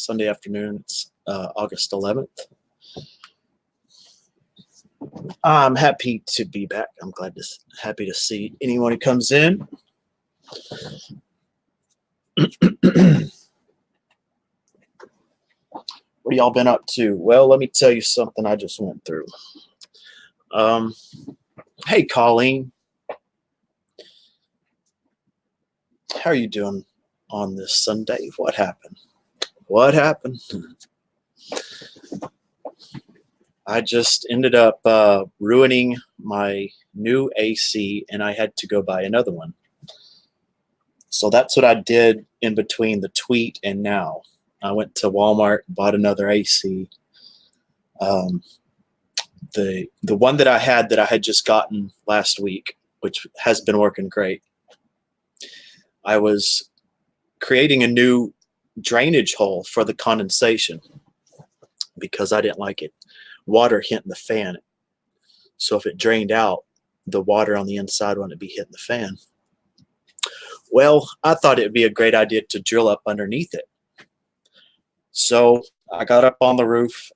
Sunday afternoon. It's August 11th. I'm happy to be back. I'm happy to see anyone who comes in. What have y'all been up to? Well, let me tell you something I just went through. Hey, Colleen. How are you doing on this Sunday? What happened? What happened? I just ended up ruining my new AC, and I had to go buy another one. So that's what I did in between the tweet and now. I went to Walmart, bought another AC. The one that I had just gotten last week, which has been working great. I was creating a new drainage hole for the condensation because I didn't like it. Water hitting the fan. So if it drained out, the water on the inside wouldn't be hitting the fan. Well, I thought it would be a great idea to drill up underneath it. So I got up on the roof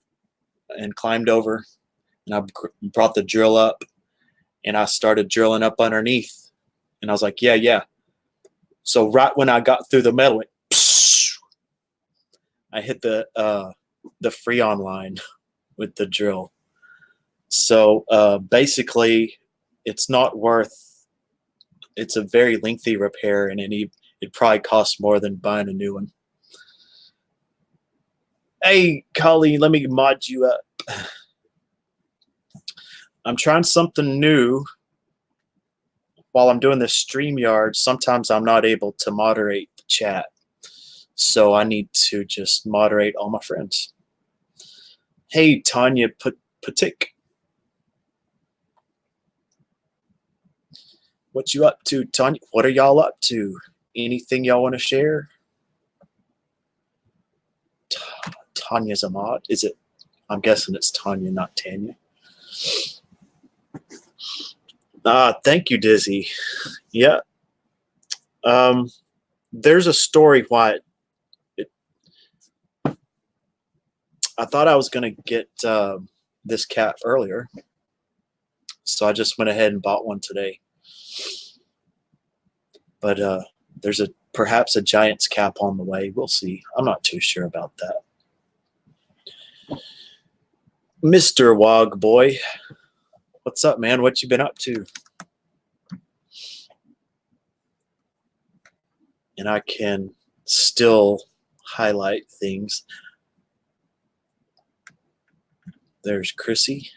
and climbed over, and I brought the drill up, and I started drilling up underneath. And I was like, yeah. So right when I got through the metal, I hit the Freon line with the drill. So basically, it's not worth. It's a very lengthy repair, and it probably costs more than buying a new one. Hey, Colleen, let me mod you up. I'm trying something new. While I'm doing this StreamYard, sometimes I'm not able to moderate the chat. So I need to just moderate all my friends. Hey, Tanya Patik. What you up to, Tanya? What are y'all up to? Anything y'all want to share? Tanya's a mod. Is it? I'm guessing it's Tanya, not Tanya. Thank you, Dizzy. Yeah. There's a story why I thought I was going to get this cat earlier. So I just went ahead and bought one today. But there's perhaps a Giants cap on the way. We'll see. I'm not too sure about that. Mr. Wog Boy, what's up, man? What you been up to? And I can still highlight things. There's Chrissy.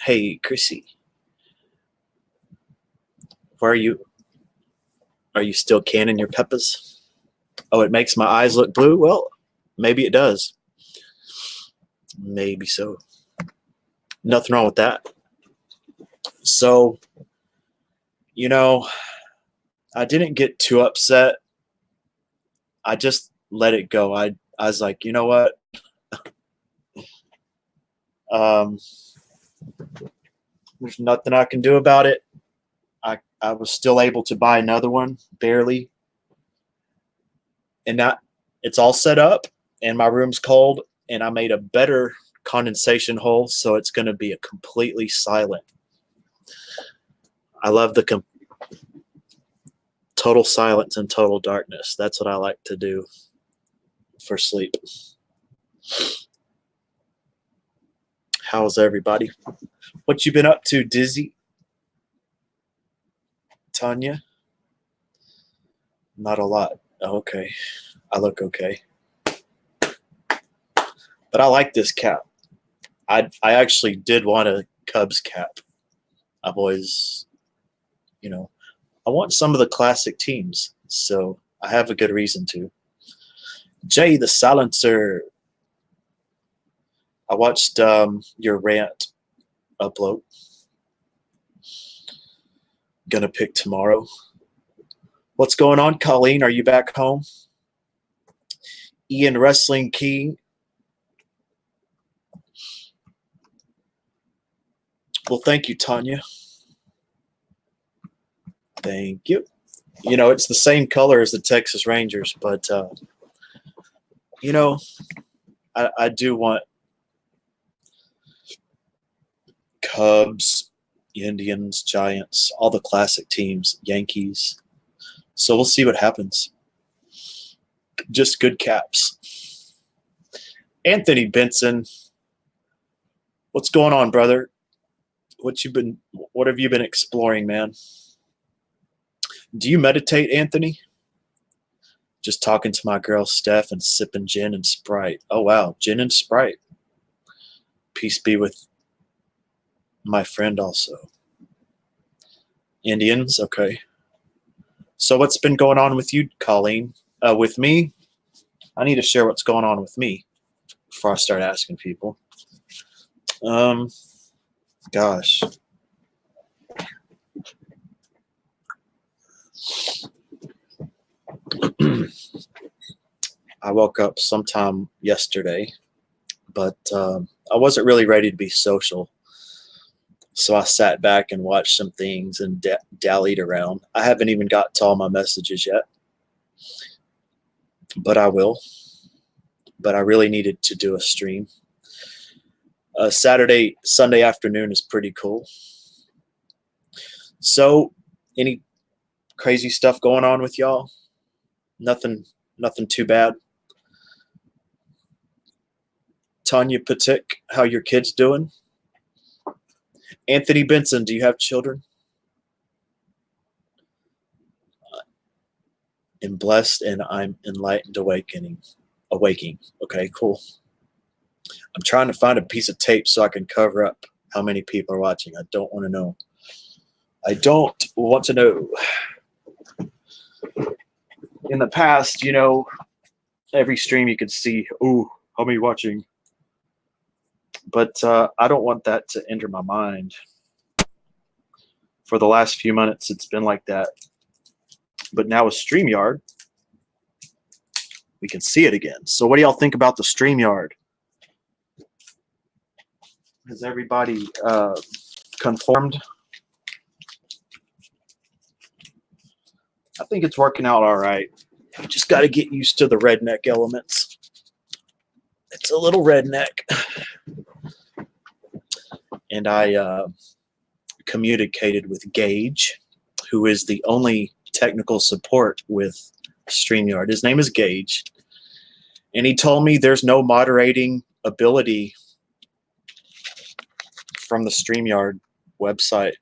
Hey, Chrissy. Where are you? Are you still canning your peppers? Oh, it makes my eyes look blue? Well, maybe it does. Maybe so. Nothing wrong with that. So, I didn't get too upset. I just let it go. I was like, you know what? There's nothing I can do about it. I was still able to buy another one, barely. And now it's all set up, and my room's cold, and I made a better condensation hole, so it's going to be a completely silent. I love the total silence and total darkness. That's what I like to do for sleep. How's everybody? What you been up to, Dizzy? Tanya? Not a lot. Oh, okay. I look okay. But I like this cap. I actually did want a Cubs cap. I've always, I want some of the classic teams. So I have a good reason to. Jay the Silencer. I watched your rant upload. Gonna pick tomorrow. What's going on, Colleen? Are you back home? Ian Wrestling King. Well, thank you, Tanya. Thank you. It's the same color as the Texas Rangers, but, I do want Cubs, Indians, Giants, all the classic teams, Yankees. So we'll see what happens. Just good caps. Anthony Benson, what's going on, brother? What have you been exploring, man? Do you meditate, Anthony? Just talking to my girl Steph and sipping gin and Sprite. Oh wow, gin and Sprite. Peace be with my friend also. Indians, okay. So what's been going on with you, Colleen? With me? I need to share what's going on with me before I start asking people. Gosh. I woke up sometime yesterday, but I wasn't really ready to be social. So I sat back and watched some things and dallied around. I haven't even got to all my messages yet, but I will. But I really needed to do a stream. Sunday afternoon is pretty cool. So, any crazy stuff going on with y'all? Nothing too bad. Tanya Patik, how your kids doing? Anthony Benson, do you have children? I'm blessed and I'm enlightened awaking. Okay, cool. I'm trying to find a piece of tape so I can cover up how many people are watching. I don't want to know. I don't want to know. In the past, every stream you could see, ooh, how many watching? But I don't want that to enter my mind. For the last few minutes, it's been like that. But now with StreamYard, we can see it again. So what do y'all think about the StreamYard? Has everybody conformed? I think it's working out all right. Just got to get used to the redneck elements. It's a little redneck. And I communicated with Gage, who is the only technical support with StreamYard. His name is Gage. And he told me there's no moderating ability from the StreamYard website.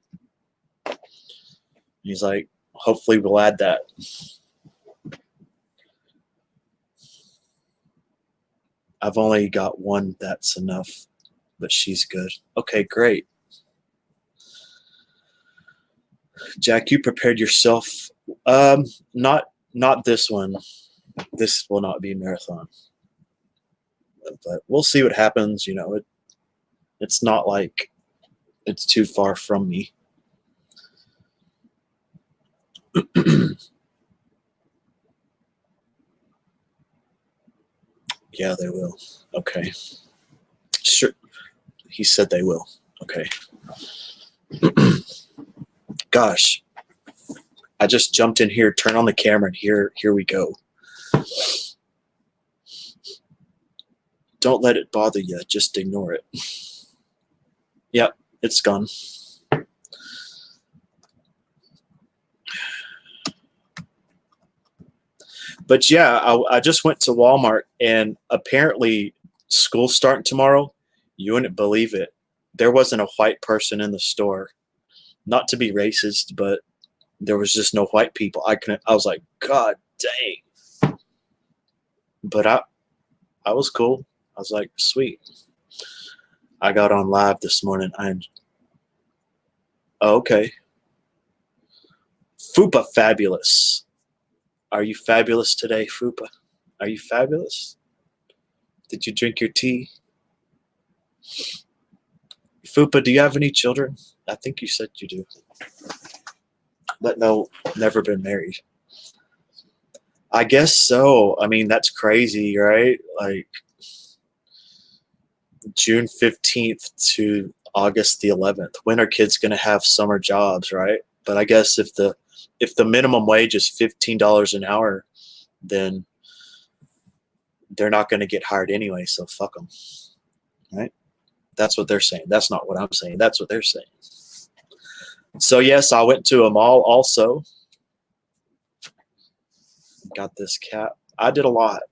He's like, hopefully we'll add that. I've only got one that's enough, but she's good. Okay, great. Jack, you prepared yourself. Not this one. This will not be a marathon. But we'll see what happens. It's not like it's too far from me. Yeah, they will. Okay. Sure. He said they will. Okay. Gosh. I just jumped in here, turn on the camera, and here we go. Don't let it bother you. Just ignore it. Yep, it's gone. But yeah, I just went to Walmart, and apparently school's starting tomorrow. You wouldn't believe it. There wasn't a white person in the store. Not to be racist, but there was just no white people. I was like, God dang. But I was cool. I was like, sweet. I got on live this morning. Okay. Fupa fabulous. Are you fabulous today, Fupa? Are you fabulous? Did you drink your tea? Fupa, do you have any children? I think you said you do. But no, never been married. I guess so. I mean, that's crazy, right? Like June 15th to August the 11th. When are kids going to have summer jobs, right? But I guess if the minimum wage is $15 an hour, then they're not going to get hired anyway, so fuck them. Right? That's what they're saying. That's not what I'm saying. That's what they're saying. So yes, I went to a mall also. Got this cap. I did a lot.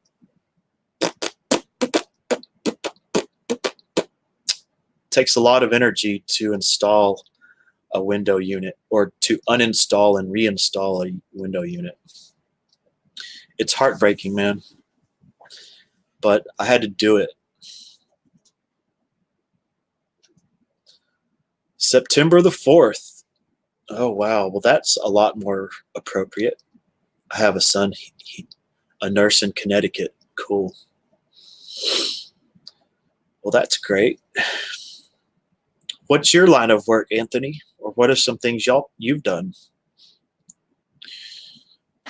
Takes a lot of energy to install a window unit or to uninstall and reinstall a window unit. It's heartbreaking, man. But I had to do it. September the 4th. Oh, wow. Well, that's a lot more appropriate. I have a son, a nurse in Connecticut. Cool. Well, that's great. What's your line of work, Anthony? Or what are some things you've done?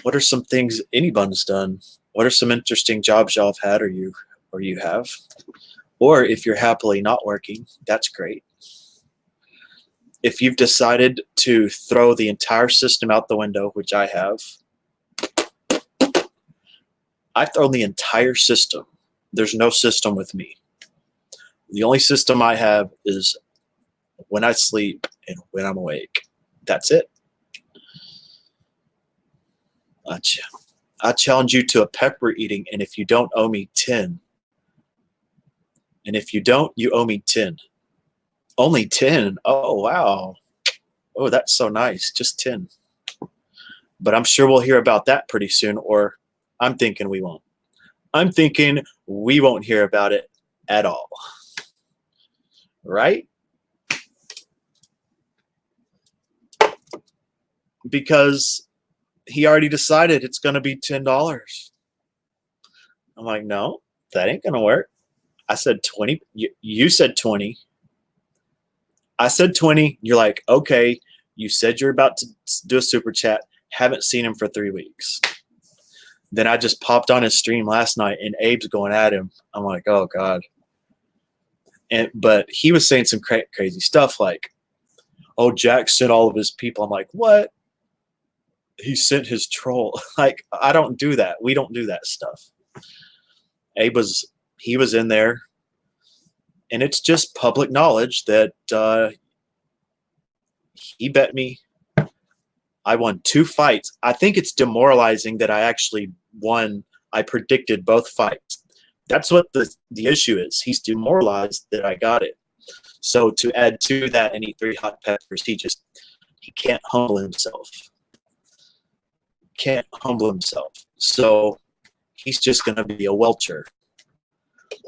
What are some things anyone's done? What are some interesting jobs y'all have had or you have? Or if you're happily not working, that's great. If you've decided to throw the entire system out the window, which I have, I've thrown the entire system. There's no system with me. The only system I have is when I sleep and when I'm awake. That's it. I challenge you to a pepper eating, and if you don't owe me 10. And if you don't, you owe me 10. Only 10? Oh, wow. Oh, that's so nice. Just 10. But I'm sure we'll hear about that pretty soon, or I'm thinking we won't. I'm thinking we won't hear about it at all. Right? Because he already decided it's going to be $10. I'm like, no, that ain't going to work. I said 20. You said 20. I said 20. You're like, okay, you said you're about to do a super chat. Haven't seen him for 3 weeks. Then I just popped on his stream last night and Abe's going at him. I'm like, oh God. But he was saying some crazy stuff like, oh, Jack sent all of his people. I'm like, what? He sent his troll. Like, I don't do that. We don't do that stuff. Abe he was in there. And it's just public knowledge that he bet me. I won 2 fights. I think it's demoralizing that I actually won. I predicted both fights. That's what the issue is. He's demoralized that I got it. So to add to that and eat 3 hot peppers, he can't humble himself. Can't humble himself. So he's just going to be a welcher.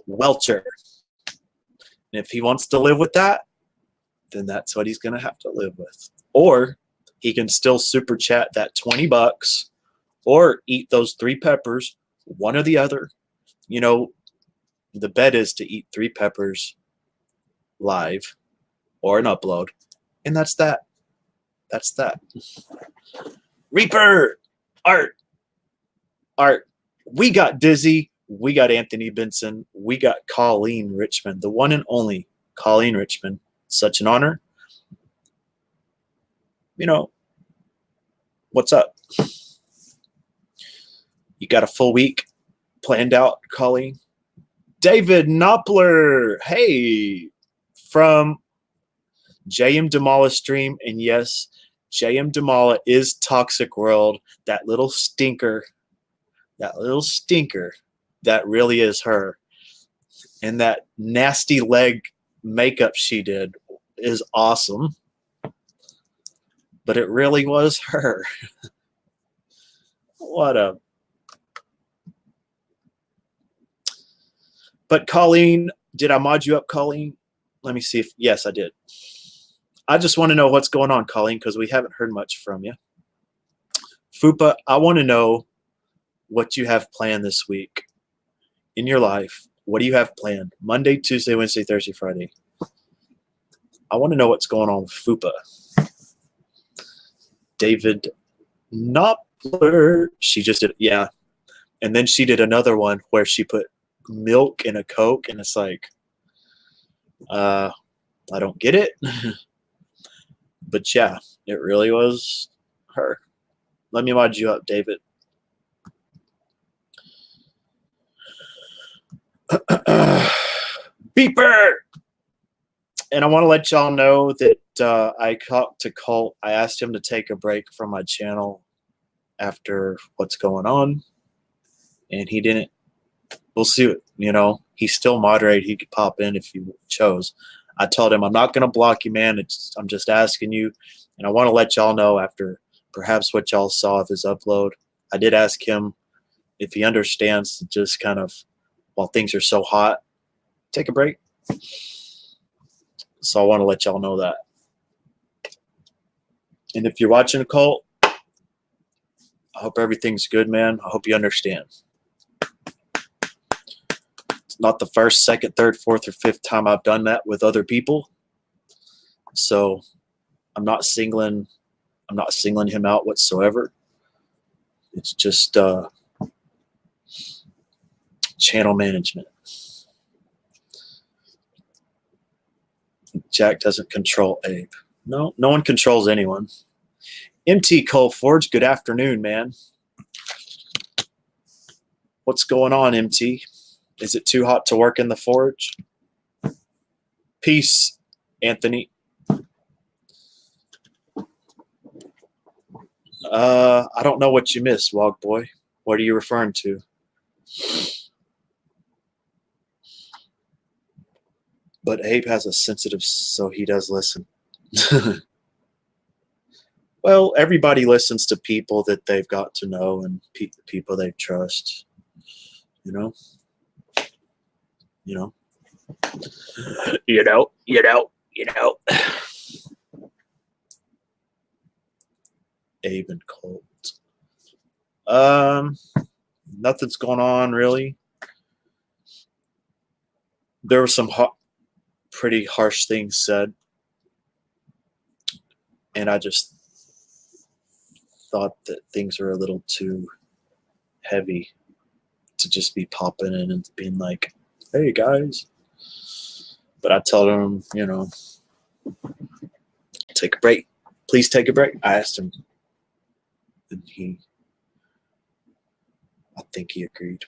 Welcher. And if he wants to live with that, then that's what he's going to have to live with. Or he can still super chat that $20 or eat those 3 peppers, one or the other. You know, the bet is to eat 3 peppers live or an upload. And that's that. That's that. Reaper! Art! We got Dizzy. We got Anthony Benson. We got Colleen Richmond, the one and only Colleen Richmond. Such an honor. You know, what's up? You got a full week planned out, Colleen? David Knopfler. Hey, from JM Damala stream. And yes, JM Damala is Toxic World. That little stinker. That really is her. And that nasty leg makeup she did is awesome. But it really was her. What a... But Colleen, did I mod you up, Colleen? Let me see if... Yes, I did. I just want to know what's going on, Colleen, because we haven't heard much from you. Fupa, I want to know what you have planned this week in your life. What do you have planned? Monday, Tuesday, Wednesday, Thursday, Friday. I want to know what's going on with Fupa. David Knopfler. She just did, yeah. And then she did another one where she put milk in a Coke, and it's like, I don't get it. But yeah, it really was her. Let me mod you up, David. Beeper! And I want to let y'all know that I talked to Colt. I asked him to take a break from my channel after what's going on, and he didn't. We'll see what, you know, he's still moderate. He could pop in if he chose. I told him, I'm not going to block you, man. I'm just asking you. And I want to let y'all know, after perhaps what y'all saw of his upload, I did ask him if he understands to just kind of, while things are so hot, take a break. So I want to let y'all know that. And if you're watching a Colt, I hope everything's good, man. I hope you understand. It's not the first, second, third, fourth, or fifth time I've done that with other people. So I'm not singling him out whatsoever. It's just channel management. Jack doesn't control Abe. No one controls anyone. MT Cole Forge, good afternoon, man. What's going on, MT? Is it too hot to work in the forge? Peace, Anthony. I don't know what you missed, Wog Boy. What are you referring to? But Abe has a sensitive, so he does listen. Well, everybody listens to people that they've got to know and people they trust. You know. Abe and Colt. Nothing's going on really. There were some pretty harsh things said, and I just thought that things were a little too heavy to just be popping in and being like, "Hey guys," but I told him, you know, take a break. Please take a break. I asked him, and I think he agreed.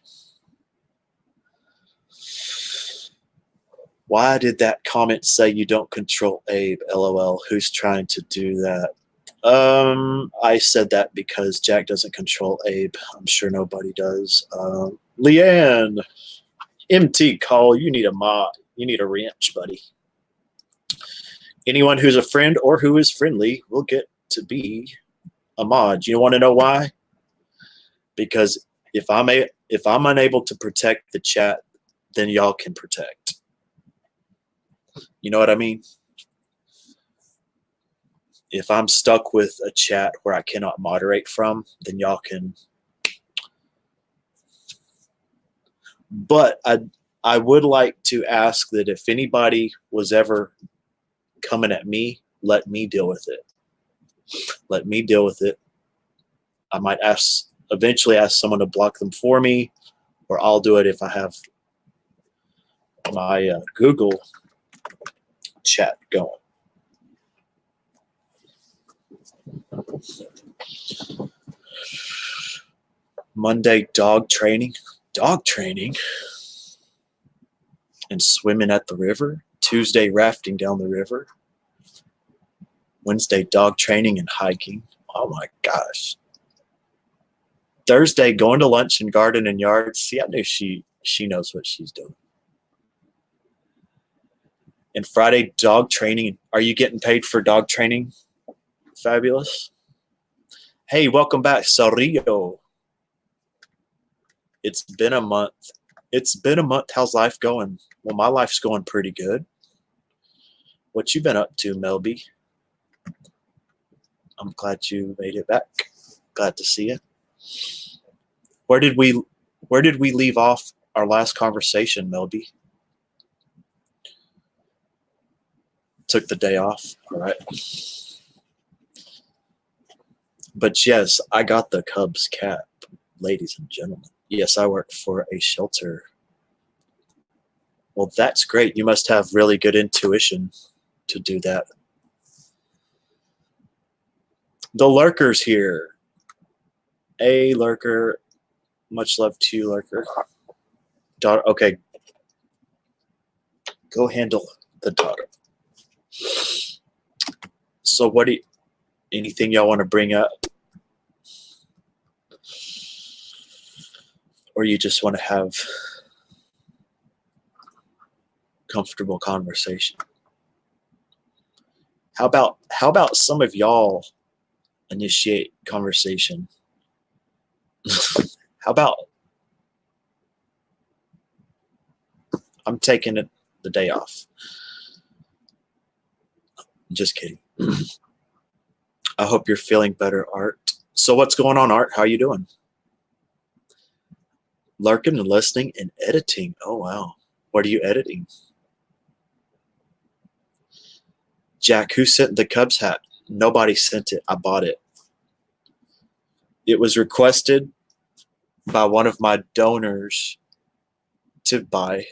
Why did that comment say you don't control Abe? LOL. Who's trying to do that? I said that because Jack doesn't control Abe. I'm sure nobody does. Leanne, MT call. You need a mod. You need a wrench, buddy. Anyone who's a friend or who is friendly will get to be a mod. You want to know why? Because if I'm unable to protect the chat, then y'all can protect. You know what I mean? If I'm stuck with a chat where I cannot moderate from, then y'all can. But I would like to ask that if anybody was ever coming at me, let me deal with it. Let me deal with it. I might eventually ask someone to block them for me, or I'll do it if I have my Google chat going. Monday, dog training and swimming at the river. Tuesday, rafting down the river. Wednesday, dog training and hiking. Oh my gosh. Thursday, going to lunch and garden and yard. See, I knew she knows what she's doing. And Friday, dog training. Are you getting paid for dog training? Fabulous. Hey, welcome back, Sario. It's been a month. How's life going? Well, my life's going pretty good. What you been up to, Melby? I'm glad you made it back. Glad to see you. Where did we leave off our last conversation, Melby? Took the day off. All right. But yes, I got the Cubs cap, ladies and gentlemen. Yes, I work for a shelter. Well, that's great. You must have really good intuition to do that. The lurker's here. Hey, lurker. Much love to you, lurker. Okay. Go handle the dog. So anything y'all want to bring up? Or you just want to have comfortable conversation? How about some of y'all initiate conversation? How about I'm taking the day off? Just kidding. I hope you're feeling better, Art. So what's going on, Art? How are you doing? Lurking and listening and editing. Oh, wow. What are you editing? Jack, who sent the Cubs hat? Nobody sent it. I bought it. It was requested by one of my donors to buy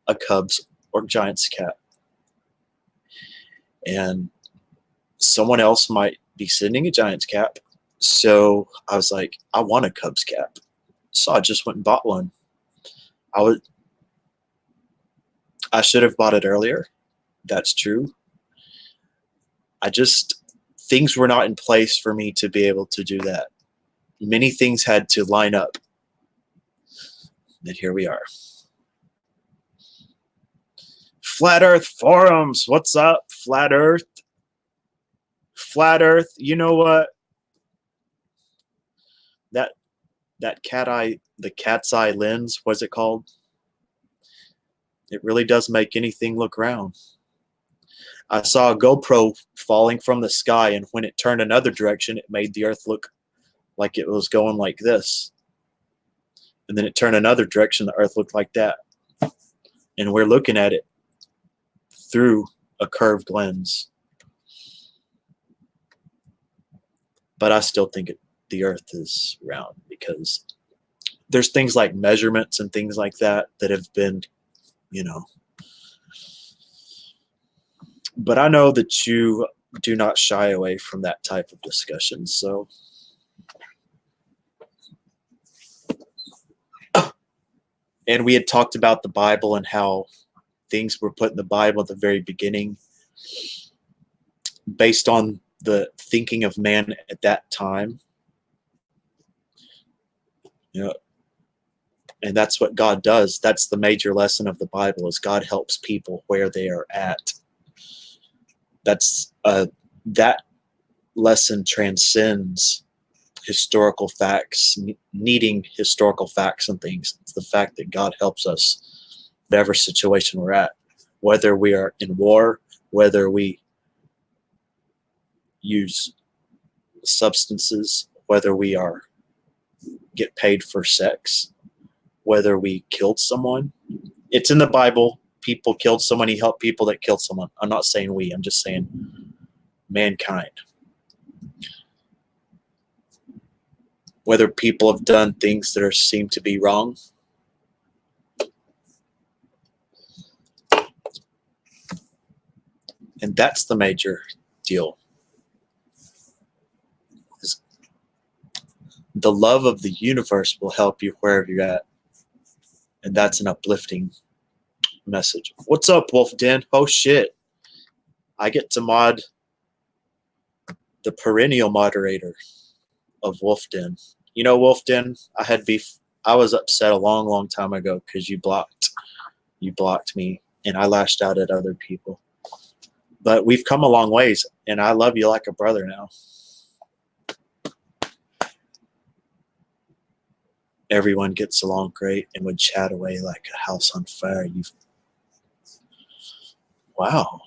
a Cubs or Giants cap. And someone else might be sending a Giants cap. So I was like, I want a Cubs cap. So I just went and bought one. I should have bought it earlier. That's true. Things were not in place for me to be able to do that. Many things had to line up. And here we are. Flat Earth forums. What's up, Flat Earth? Flat Earth, you know what? That the cat's eye lens, what's it called? It really does make anything look round. I saw a GoPro falling from the sky, and when it turned another direction, it made the Earth look like it was going like this. And then it turned another direction, the Earth looked like that. And we're looking at it through a curved lens. But I still think the Earth is round, because there's things like measurements and things like that have been, But I know that you do not shy away from that type of discussion. So, and we had talked about the Bible and how things were put in the Bible at the very beginning based on the thinking of man at that time. And that's what God does. That's the major lesson of the Bible, is God helps people where they are at. That lesson transcends historical facts, needing historical facts and things. It's the fact that God helps us whatever situation we're at, whether we are in war, whether we use substances, whether we get paid for sex, whether we killed someone. It's in the Bible. People killed someone. He helped people that killed someone. I'm not saying we. I'm just saying mankind. Whether people have done things that seem to be wrong. And that's the major deal. The love of the universe will help you wherever you're at. And that's an uplifting message. What's up, Wolf Den? Oh, shit. I get to mod the perennial moderator of Wolf Den. You know, Wolf Den, I had beef. I was upset a long, long time ago because you blocked me, and I lashed out at other people. But we've come a long ways, and I love you like a brother now. Everyone gets along great and would chat away like a house on fire. Wow.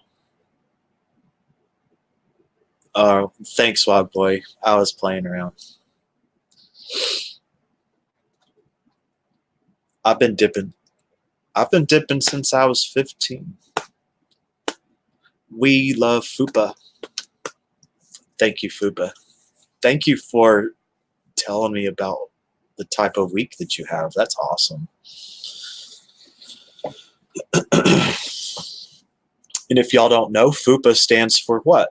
Thanks, Wild Boy. I was playing around. I've been dipping since I was 15. We love Fupa. Thank you, Fupa. Thank you for telling me about the type of week that you have. That's awesome. And if y'all don't know, Fupa stands for what?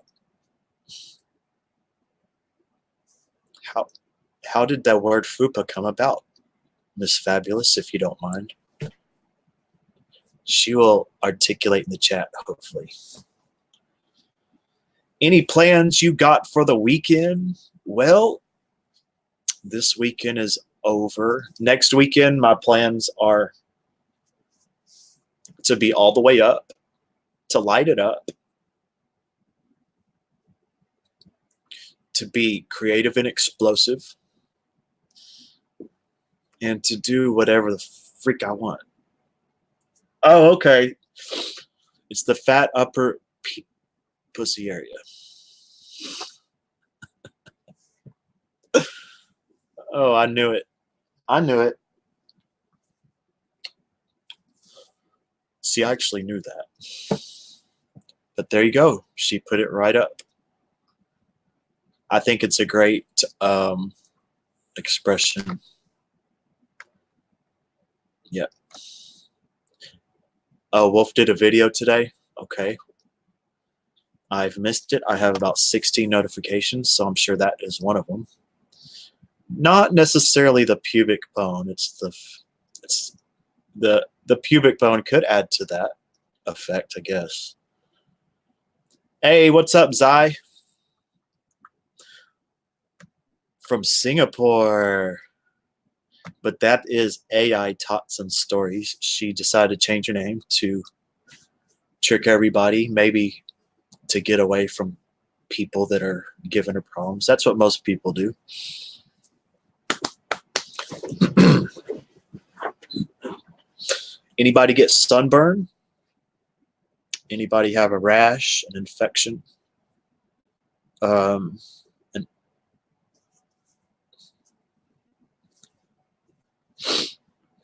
How did that word Fupa come about, Miss Fabulous, if you don't mind? She will articulate in the chat, hopefully. Any plans you got for the weekend? Well, this weekend is over. Next weekend, my plans are to be all the way up, to light it up, to be creative and explosive, and to do whatever the freak I want. Oh, okay. It's the fat upper pussy area. Oh, I knew it. I knew it. See, I actually knew that. But there you go. She put it right up. I think it's a great expression. Yeah. Wolf did a video today. Okay. I've missed it. I have about 16 notifications, so I'm sure that is one of them. Not necessarily the pubic bone. It's the pubic bone could add to that effect, I guess. Hey, what's up, Zai? From Singapore. But that is AI Tots and Stories. She decided to change her name to trick everybody, maybe to get away from people that are giving her problems. That's what most people do. Anybody get sunburn? Anybody have a rash, an infection?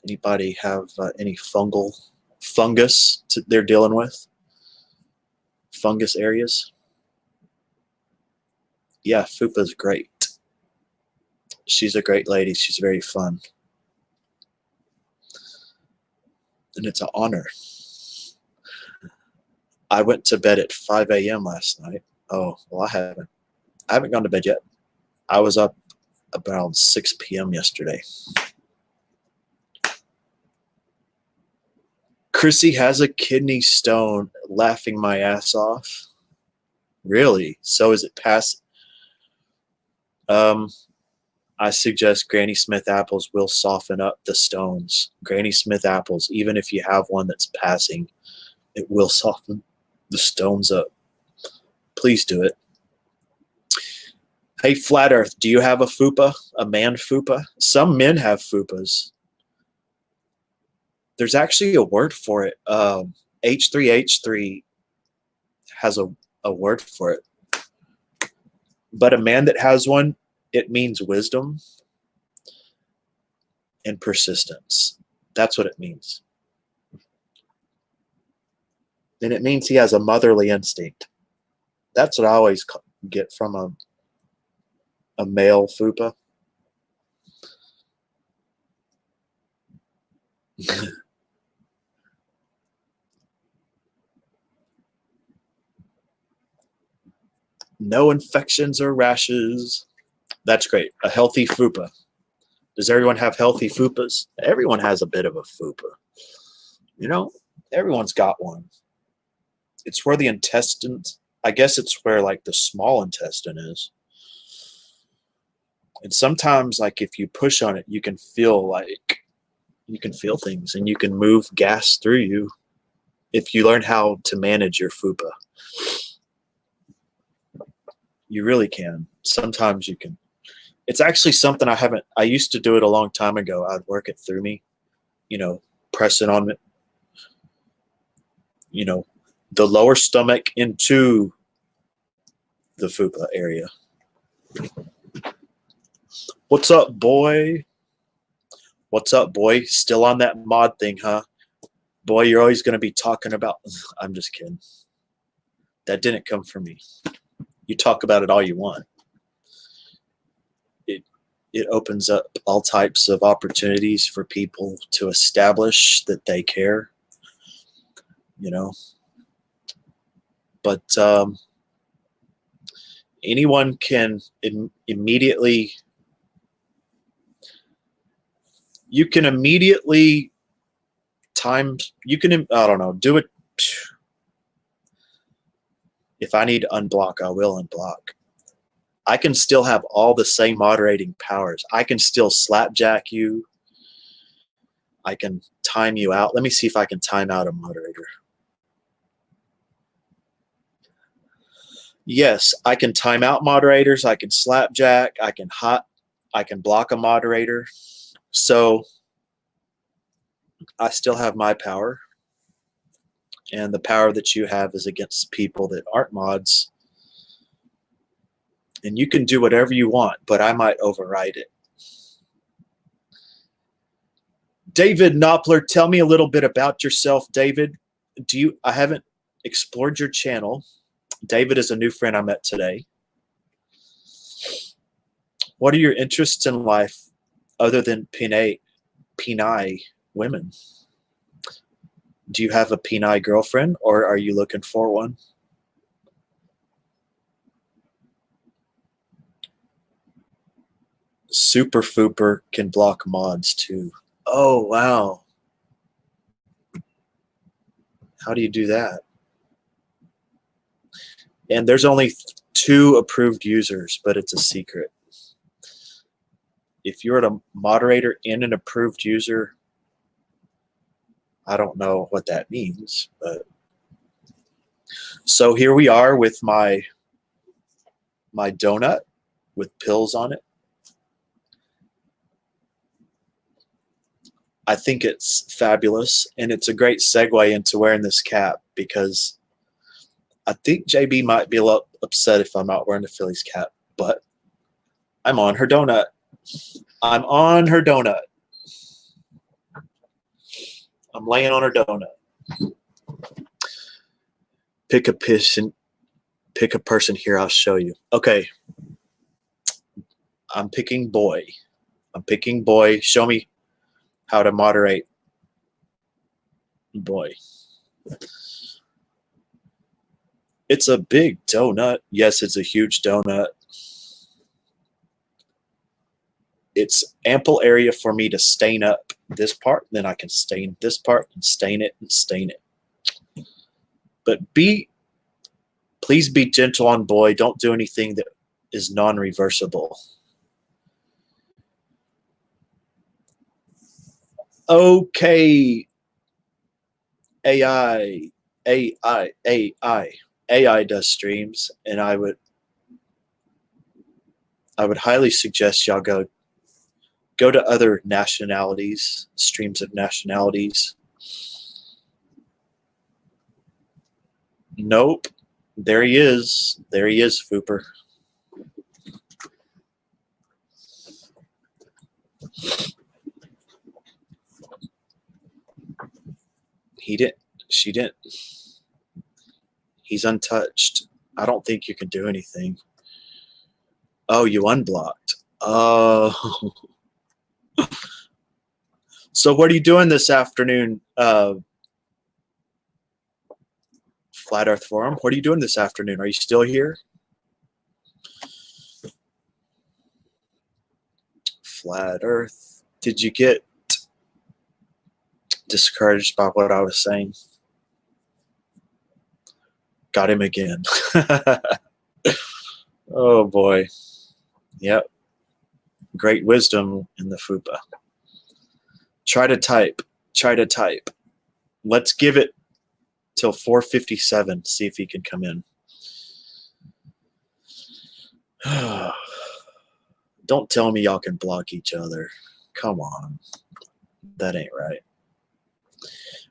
Anybody have any fungus they're dealing with? Fungus areas? Yeah, Fupa's great. She's a great lady. She's very fun. And it's an honor. I went to bed at 5 a.m. last night. Oh, well, I haven't gone to bed yet. I was up around 6 p.m. yesterday. Chrissy has a kidney stone, laughing my ass off. Really? So is it past? I suggest Granny Smith apples will soften up the stones. Granny Smith apples, even if you have one that's passing, it will soften the stones up. Please do it. Hey, Flat Earth, do you have a fupa? A man fupa? Some men have fupas. There's actually a word for it. H3H3 has a word for it. But a man that has one, it means wisdom and persistence. That's what it means. And it means he has a motherly instinct. That's what I always get from a male fupa. No infections or rashes. That's great. A healthy fupa. Does everyone have healthy fupas? Everyone has a bit of a fupa. You know, everyone's got one. It's where the intestines, I guess it's where like the small intestine is. And sometimes like if you push on it, you can feel things and you can move gas through you if you learn how to manage your fupa. You really can. Sometimes you can. It's actually something I used to do it a long time ago. I'd work it through me, press it on it, the lower stomach into the fupa area. What's up, boy? What's up, boy? Still on that mod thing, huh? Boy, you're always going to be talking about... I'm just kidding. That didn't come from me. You talk about it all you want. It opens up all types of opportunities for people to establish that they care, But anyone can immediately... You can immediately time, you can, I don't know, do it. If I need to unblock, I will unblock. I can still have all the same moderating powers. I can still slapjack you. I can time you out. Let me see if I can time out a moderator. Yes, I can time out moderators. I can slapjack. I can block a moderator. So I still have my power. And the power that you have is against people that aren't mods. And you can do whatever you want, but I might override it. David Knopfler, tell me a little bit about yourself, David. I haven't explored your channel. David is a new friend I met today. What are your interests in life other than Pinay women? Do you have a Pinay girlfriend, or are you looking for one? Super Fooper can block mods too. Oh, wow. How do you do that? And there's only 2 approved users, but it's a secret. If you're a moderator and an approved user, I don't know what that means, but so here we are with my donut with pills on it. I think it's fabulous, and it's a great segue into wearing this cap because I think JB might be a little upset if I'm not wearing the Phillies cap, but I'm on her donut. I'm on her donut. I'm laying on her donut. Pick a person here, I'll show you. Okay. I'm picking boy. I'm picking boy. Show me how to moderate boy. It's a big donut. Yes, it's a huge donut. It's ample area for me to stain up this part. Then I can stain this part and stain it and stain it. But please be gentle on boy. Don't do anything that is non-reversible. Okay. AI does streams, and I would highly suggest y'all go to other nationalities, streams of nationalities. Nope. There he is. There he is, Fooper. He didn't. She didn't. He's untouched. I don't think you can do anything. Oh, you unblocked. Oh. So what are you doing this afternoon, Flat Earth Forum? What are you doing this afternoon? Are you still here? Flat Earth. Did you get discouraged by what I was saying? Got him again. Oh boy. Yep. Great wisdom in the FUPA. Try to type. Try to type. Let's give it till 4:57. See if he can come in. Don't tell me y'all can block each other. Come on. That ain't right.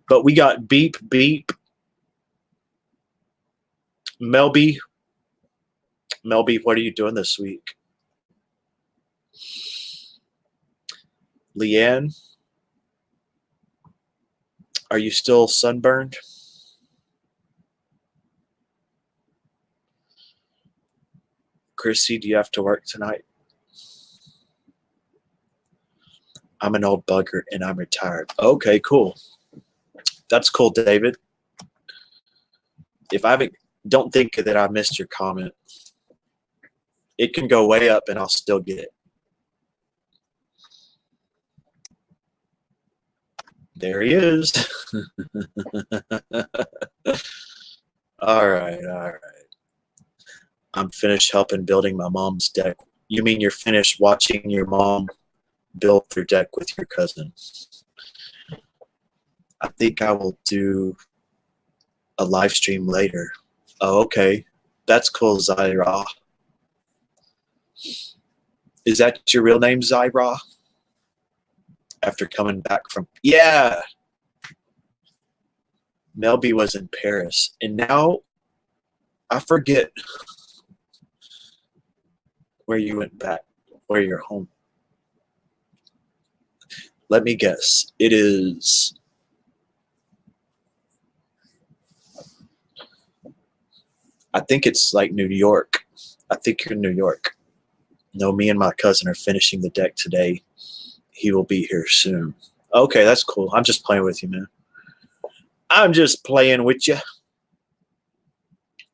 But we got Beep Beep. Melby. Melby, what are you doing this week? Leanne. Are you still sunburned? Chrissy, do you have to work tonight? I'm an old bugger and I'm retired. Okay, cool. That's cool, David. If I haven't, don't think that I missed your comment. It can go way up and I'll still get it. There he is. All right, all right. I'm finished helping building my mom's deck. You mean you're finished watching your mom build their deck with your cousin? I think I will do a live stream later. Oh, okay. That's cool, Zaira. Is that your real name, Zaira? After coming back from... Yeah! Melby was in Paris. And now I forget where you went back, where you're home. Let me guess. It is... I think it's like New York. I think you're in New York. No, me and my cousin are finishing the deck today. He will be here soon. Okay, that's cool. I'm just playing with you, man. I'm just playing with you.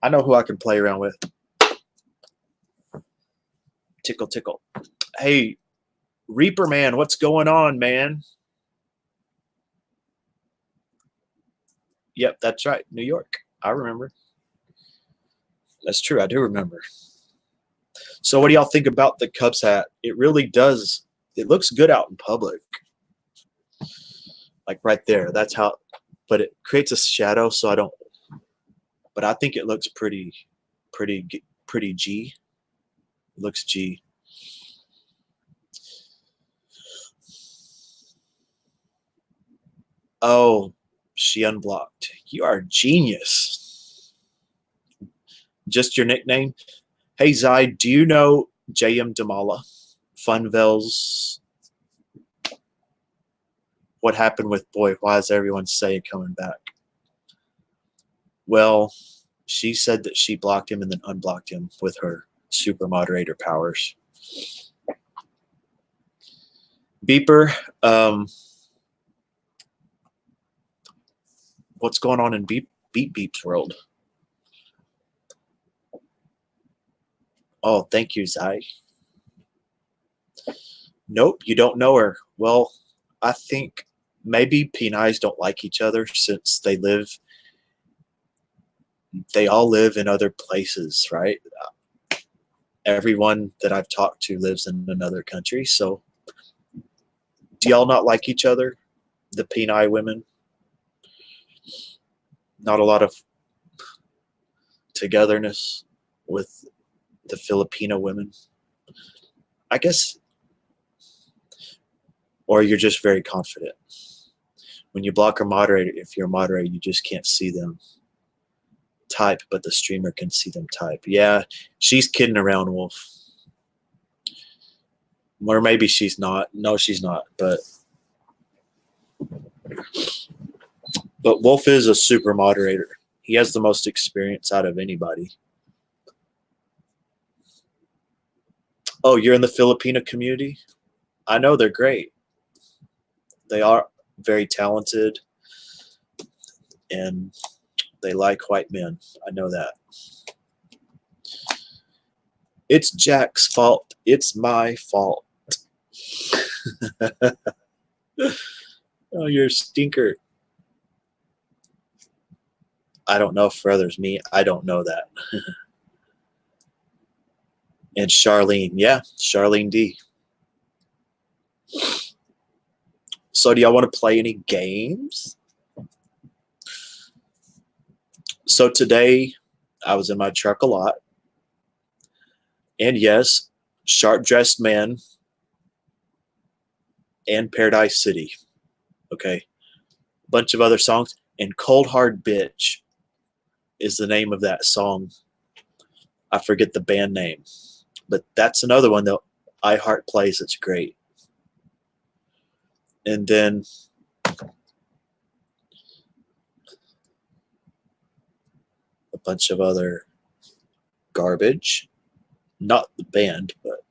I know who I can play around with. Tickle, tickle. Hey, Reaper Man, what's going on, man? Yep, that's right. New York. I remember. That's true. I do remember. So what do y'all think about the Cubs hat? It really does. It looks good out in public. Like right there. That's how, but it creates a shadow, so I don't, but I think it looks pretty G. It looks G. Oh, she unblocked. You are a genius. Just your nickname? Hey, Zai, do you know J.M. Damala? Funvels? What happened with Boy? Why is everyone saying coming back? Well, she said that she blocked him and then unblocked him with her super moderator powers. Beeper, what's going on in Beep's world? Oh, thank you, Zai. Nope, you don't know her. Well, I think maybe P9s don't like each other since they all live in other places, right? Everyone that I've talked to lives in another country. So do y'all not like each other? The P9 women? Not a lot of togetherness with the Filipino women? I guess, or you're just very confident. When you block a moderator, if you're a moderator, you just can't see them type, but the streamer can see them type. Yeah, she's kidding around, Wolf. Or maybe she's not. No, she's not. But Wolf is a super moderator. He has the most experience out of anybody. Oh, you're in the Filipino community? I know they're great. They are very talented, and they like white men. I know that. It's Jack's fault. It's my fault. Oh, you're a stinker. I don't know for others. Me, I don't know that. And Charlene. Yeah, Charlene D. So do y'all want to play any games? So today, I was in my truck a lot. And yes, Sharp Dressed Man and Paradise City. Okay. Bunch of other songs. And Cold Hard Bitch is the name of that song. I forget the band name. But that's another one that iHeart plays. It's great. And then a bunch of other garbage. Not the band, but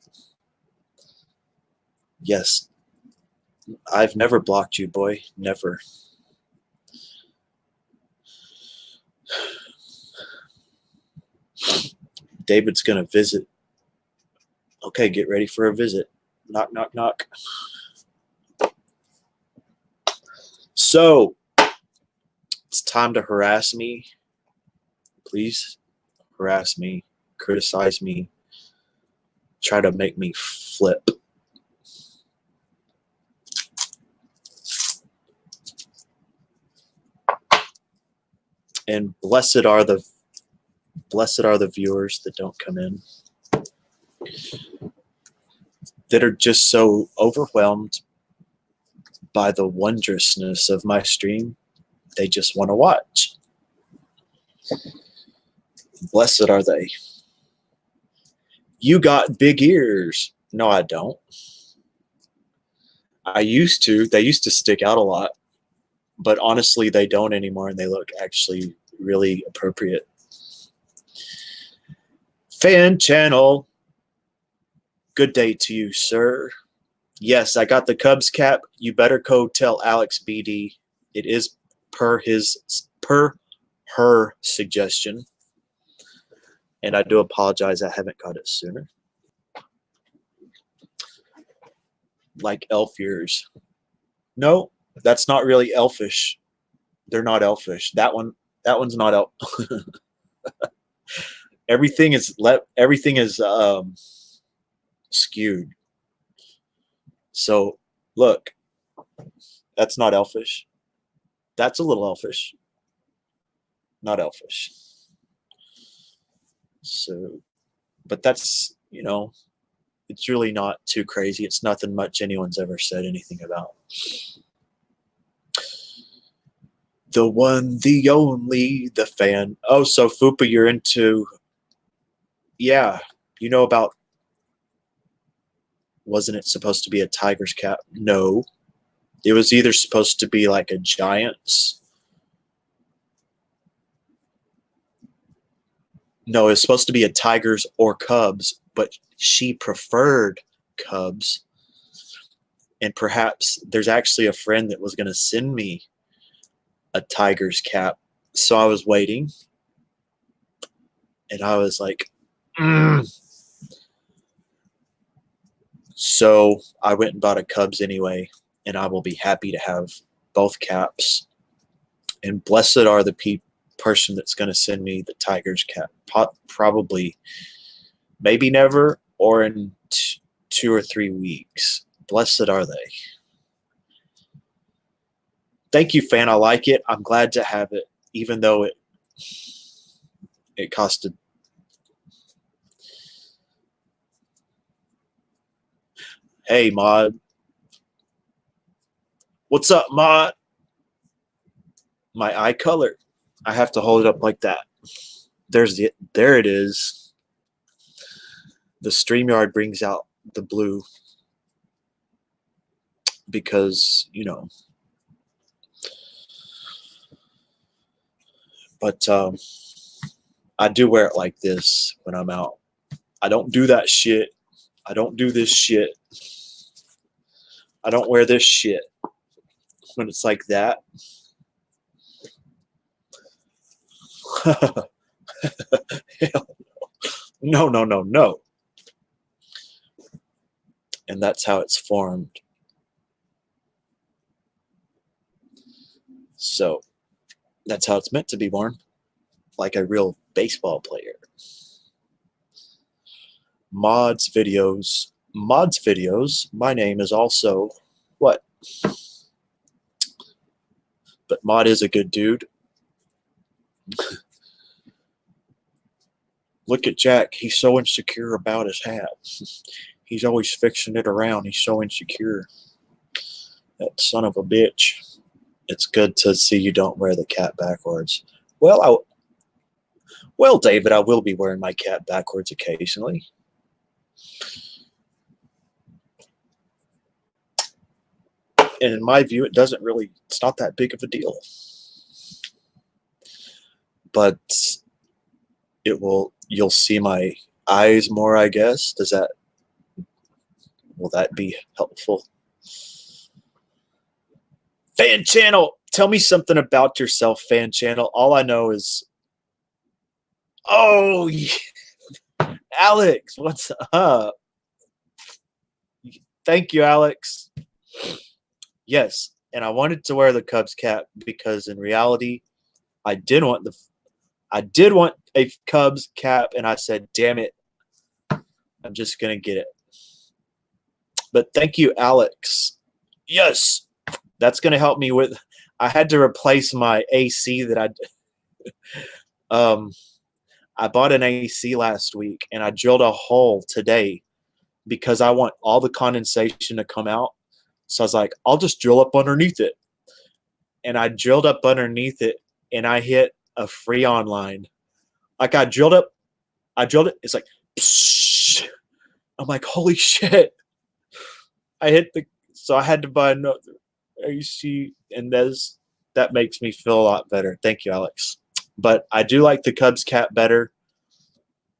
yes. I've never blocked you, boy. Never. David's going to visit. Okay, get ready for a visit. Knock, knock, knock. So it's time to harass me. Please harass me, criticize me, try to make me flip. And blessed are the viewers that don't come in, that are just so overwhelmed by the wondrousness of my stream, they just want to watch. Blessed are they. You got big ears. No, I don't. I used to. They used to stick out a lot, but honestly, they don't anymore, and they look actually really appropriate. Fan channel. Good day to you, sir. Yes, I got the Cubs cap. You better go tell Alex BD. It is per her suggestion. And I do apologize I haven't got it sooner. Like elf ears. No, that's not really elfish. They're not elfish. That one's not elf. Everything is skewed. So look, that's not elfish. That's a little elfish. Not elfish. So, but that's, you know, it's really not too crazy. It's nothing much anyone's ever said anything about. The one, the only, the fan. Oh, so Fupa, you're into, yeah, you know about, wasn't it supposed to be a tiger's cap? No. It was either supposed to be like a giant's. No, it's supposed to be a tiger's or cubs, but she preferred cubs. And perhaps there's actually a friend that was going to send me a tiger's cap. So I was waiting. And I was like, So I went and bought a Cubs anyway, and I will be happy to have both caps. And blessed are the person that's going to send me the Tigers cap. Probably, maybe never, or in 2 or 3 weeks. Blessed are they. Thank you, fan. I like it. I'm glad to have it, even though it costed. Hey, Mod. What's up, Mod? My eye color. I have to hold it up like that. There it is. The StreamYard brings out the blue because, you know. But I do wear it like this when I'm out. I don't do that shit. I don't do this shit. I don't wear this shit when it's like that. Hell no. No. And that's how it's formed. So that's how it's meant to be worn, like a real baseball player. Mod's videos. My name is also what? But Mod is a good dude. Look at Jack. He's so insecure about his hat. He's always fixing it around. He's so insecure. That son of a bitch. It's good to see you don't wear the cap backwards. Well, David, I will be wearing my cap backwards occasionally. And in my view, it's not that big of a deal. But you'll see my eyes more, I guess. Will that be helpful? Fan channel, tell me something about yourself, fan channel. All I know is, oh, yeah. Alex, what's up? Thank you, Alex. Yes, and I wanted to wear the Cubs cap because in reality, I did want a Cubs cap, and I said, "Damn it, I'm just gonna get it." But thank you, Alex. Yes, that's gonna help me with. I had to replace my AC that um I bought an AC last week, and I drilled a hole today because I want all the condensation to come out. So I was like, I'll just drill up underneath it. And I drilled up underneath it, and I hit a Freon line. Like I drilled it. It's like, psh. I'm like, holy shit. So I had to buy another AC, and that makes me feel a lot better. Thank you, Alex. But I do like the Cubs cap better,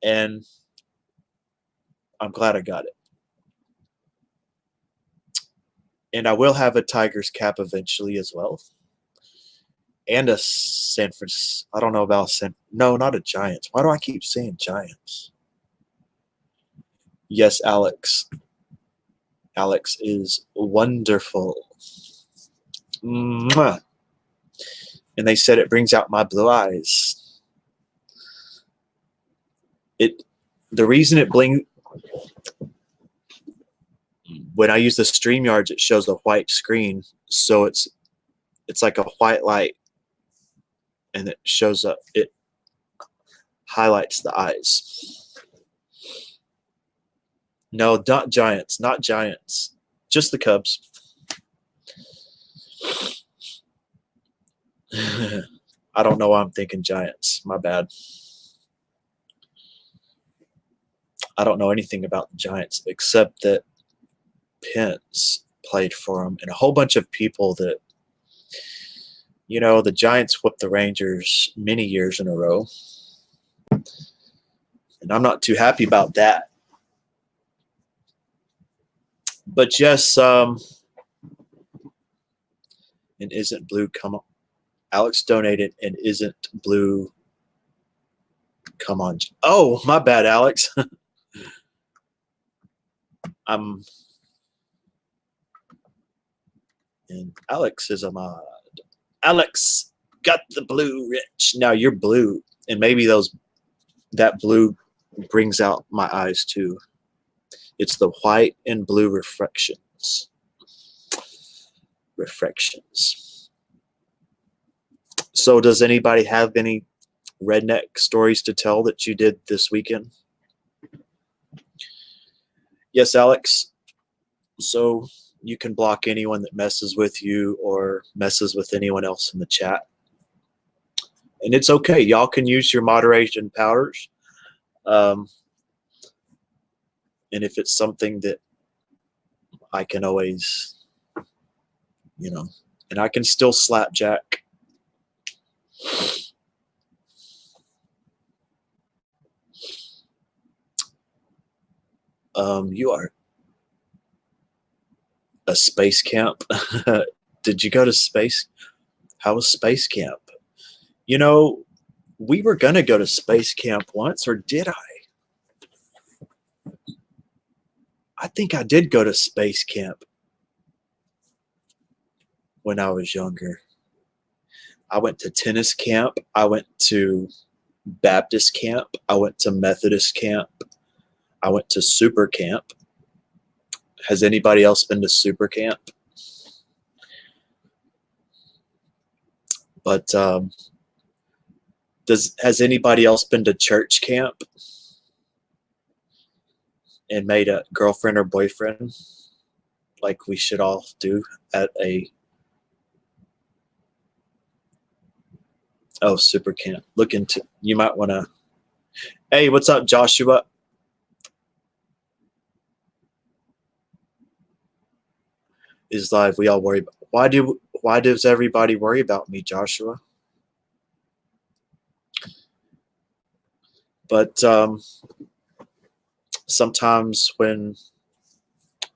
and I'm glad I got it. And I will have a Tigers cap eventually as well. And a San Francisco. I don't know about No, not a Giants. Why do I keep saying Giants? Yes, Alex. Alex is wonderful. Mwah. And they said it brings out my blue eyes. The reason it bling when I use the StreamYards, it shows a white screen, so it's like a white light, and it shows up. It highlights the eyes. No, not Giants. Not Giants. Just the Cubs. I don't know why I'm thinking Giants. My bad. I don't know anything about the Giants except that Pence played for them, and a whole bunch of people that, the Giants whooped the Rangers many years in a row. And I'm not too happy about that. But yes, and isn't blue come on? Alex donated, and isn't blue come on? Oh, my bad, Alex. And Alex is a mod. Alex got the blue rich. Now you're blue, and maybe that blue brings out my eyes too. It's the white and blue reflections. So does anybody have any redneck stories to tell that you did this weekend? Yes, Alex. So you can block anyone that messes with you or messes with anyone else in the chat. And it's okay. Y'all can use your moderation powers. And if it's something that I can always, and I can still slapjack. You are a space camp. Did you go to space? How was space camp? We were going to go to space camp once, or did I? I think I did go to space camp when I was younger. I went to tennis camp. I went to Baptist camp. I went to Methodist camp. I went to super camp. Has anybody else been to super camp? But has anybody else been to church camp and made a girlfriend or boyfriend, like we should all do at super camp? You might want to. Hey, what's up, Joshua? Is live. We all worry. Why does everybody worry about me, Joshua? But sometimes when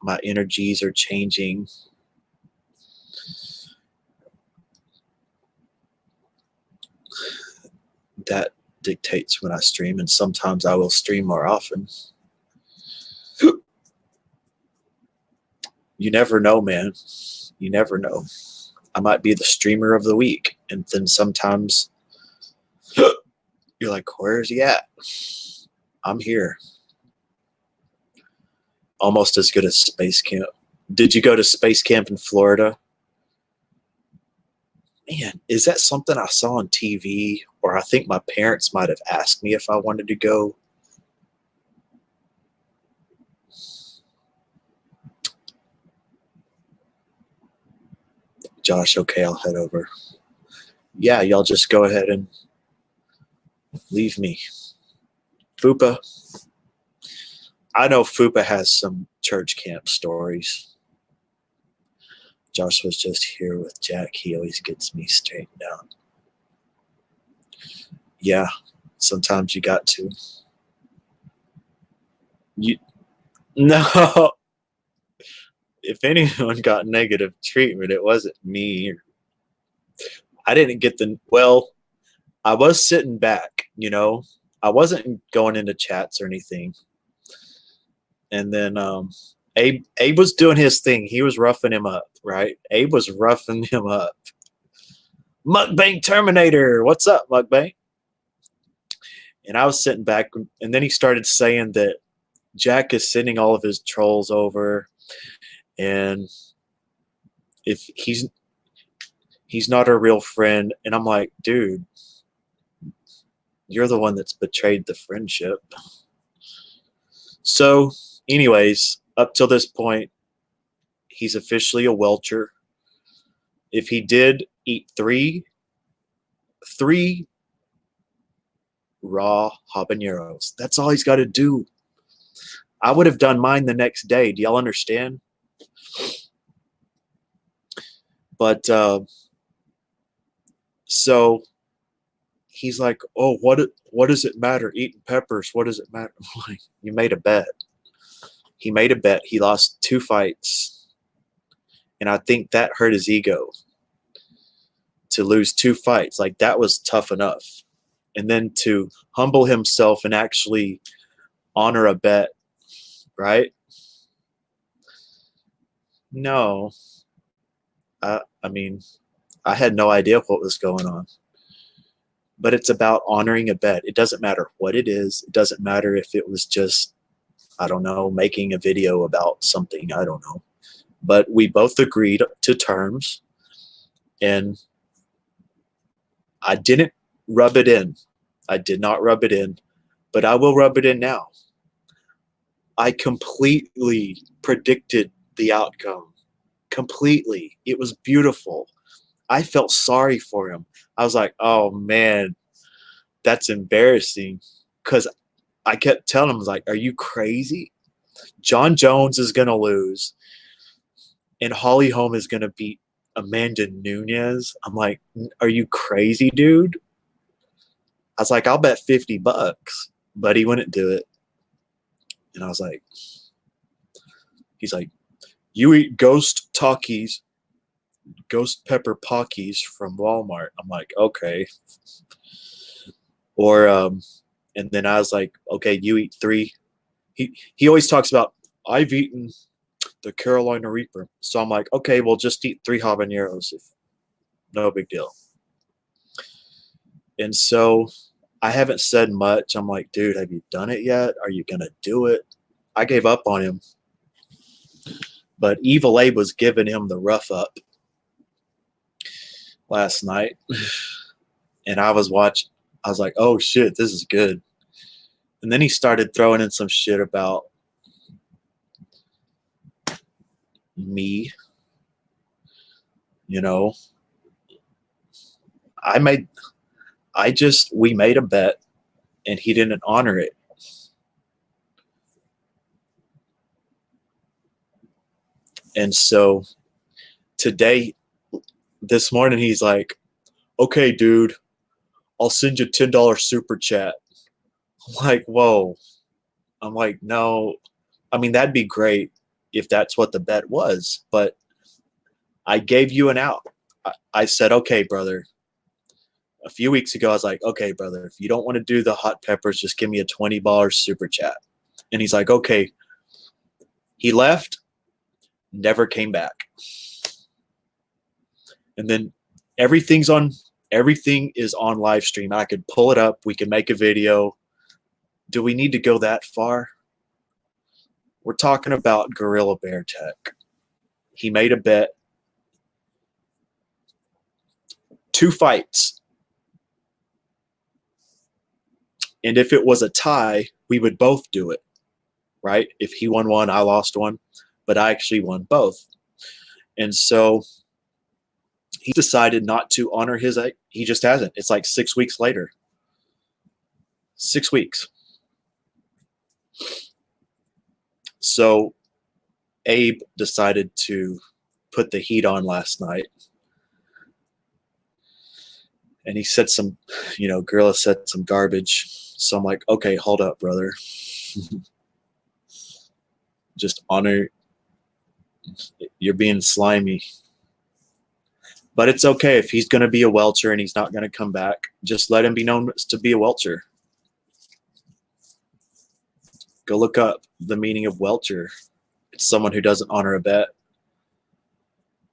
my energies are changing, that dictates when I stream, and sometimes I will stream more often. You never know, man. You never know. I might be the streamer of the week. And then sometimes you're like, where's he at? I'm here. Almost as good as Space Camp. Did you go to Space Camp in Florida? Man, is that something I saw on TV? Or I think my parents might have asked me if I wanted to go. Josh, okay, I'll head over. Yeah, y'all just go ahead and leave me. Fupa. I know Fupa has some church camp stories. Josh was just here with Jack. He always gets me straightened out. Yeah, sometimes you got to. No. If anyone got negative treatment, it wasn't me. I didn't get I was sitting back, I wasn't going into chats or anything. And then Abe was doing his thing. He was roughing him up, right? Abe was roughing him up. Mukbang Terminator, what's up, Mukbang? And I was sitting back, and then he started saying that Jack is sending all of his trolls over, and if he's not a real friend. And I'm like, dude, you're the one that's betrayed the friendship. So anyways, up till this point, he's officially a welcher. If he did eat three raw habaneros, that's all he's got to do. I would have done mine the next day. Do y'all understand? But so he's like, oh, what does it matter? Eating peppers, what does it matter? I'm like, you made a bet. He made a bet. He lost 2 fights. And I think that hurt his ego to lose 2 fights. Like, that was tough enough. And then to humble himself and actually honor a bet, right? No. I mean, I had no idea what was going on. But it's about honoring a bet. It doesn't matter what it is. It doesn't matter if it was just, I don't know, making a video about something. I don't know. But we both agreed to terms. And I didn't rub it in. I did not rub it in. But I will rub it in now. I completely predicted the outcome. Completely. It was beautiful. I felt sorry for him. I was like, oh, man, that's embarrassing. Because I kept telling him, like, are you crazy? John Jones is going to lose. And Holly Holm is going to beat Amanda Nunes. I'm like, are you crazy, dude? I was like, I'll bet $50. But he wouldn't do it. And I was like, he's like, you eat ghost pepper Pockies from Walmart. I'm like, okay. Or and then I was like, okay, you eat 3. He always talks about, I've eaten the Carolina Reaper. So I'm like, okay, well, just eat 3 habaneros. No big deal. And so I haven't said much. I'm like, dude, have you done it yet? Are you gonna do it? I gave up on him. But Evil Abe was giving him the rough up last night. And I was watching. I was like, oh, shit, this is good. And then he started throwing in some shit about me. We made a bet, and he didn't honor it. And so this morning, he's like, okay, dude, I'll send you $10 super chat. I'm like, whoa. I'm like, no. I mean, that'd be great if that's what the bet was. But I gave you an out. I said, okay, brother. A few weeks ago, I was like, okay, brother, if you don't want to do the hot peppers, just give me a $20 super chat. And he's like, okay. He left, never came back. And then everything is on live stream. I could pull it up. We can make a video. Do we need to go that far? We're talking about Gorilla Bear Tech. He made a bet. 2 fights. And if it was a tie, we would both do it, right? If he won one, I lost one, but I actually won both. And so he decided not to honor his, he just hasn't. It's like 6 weeks later. 6 weeks. So Abe decided to put the heat on last night. And he said some, Gorilla said some garbage. So I'm like, okay, hold up, brother. Just honor. You're being slimy. But it's okay if he's going to be a welcher and he's not going to come back. Just let him be known to be a welcher. Go look up the meaning of welcher. It's someone who doesn't honor a bet.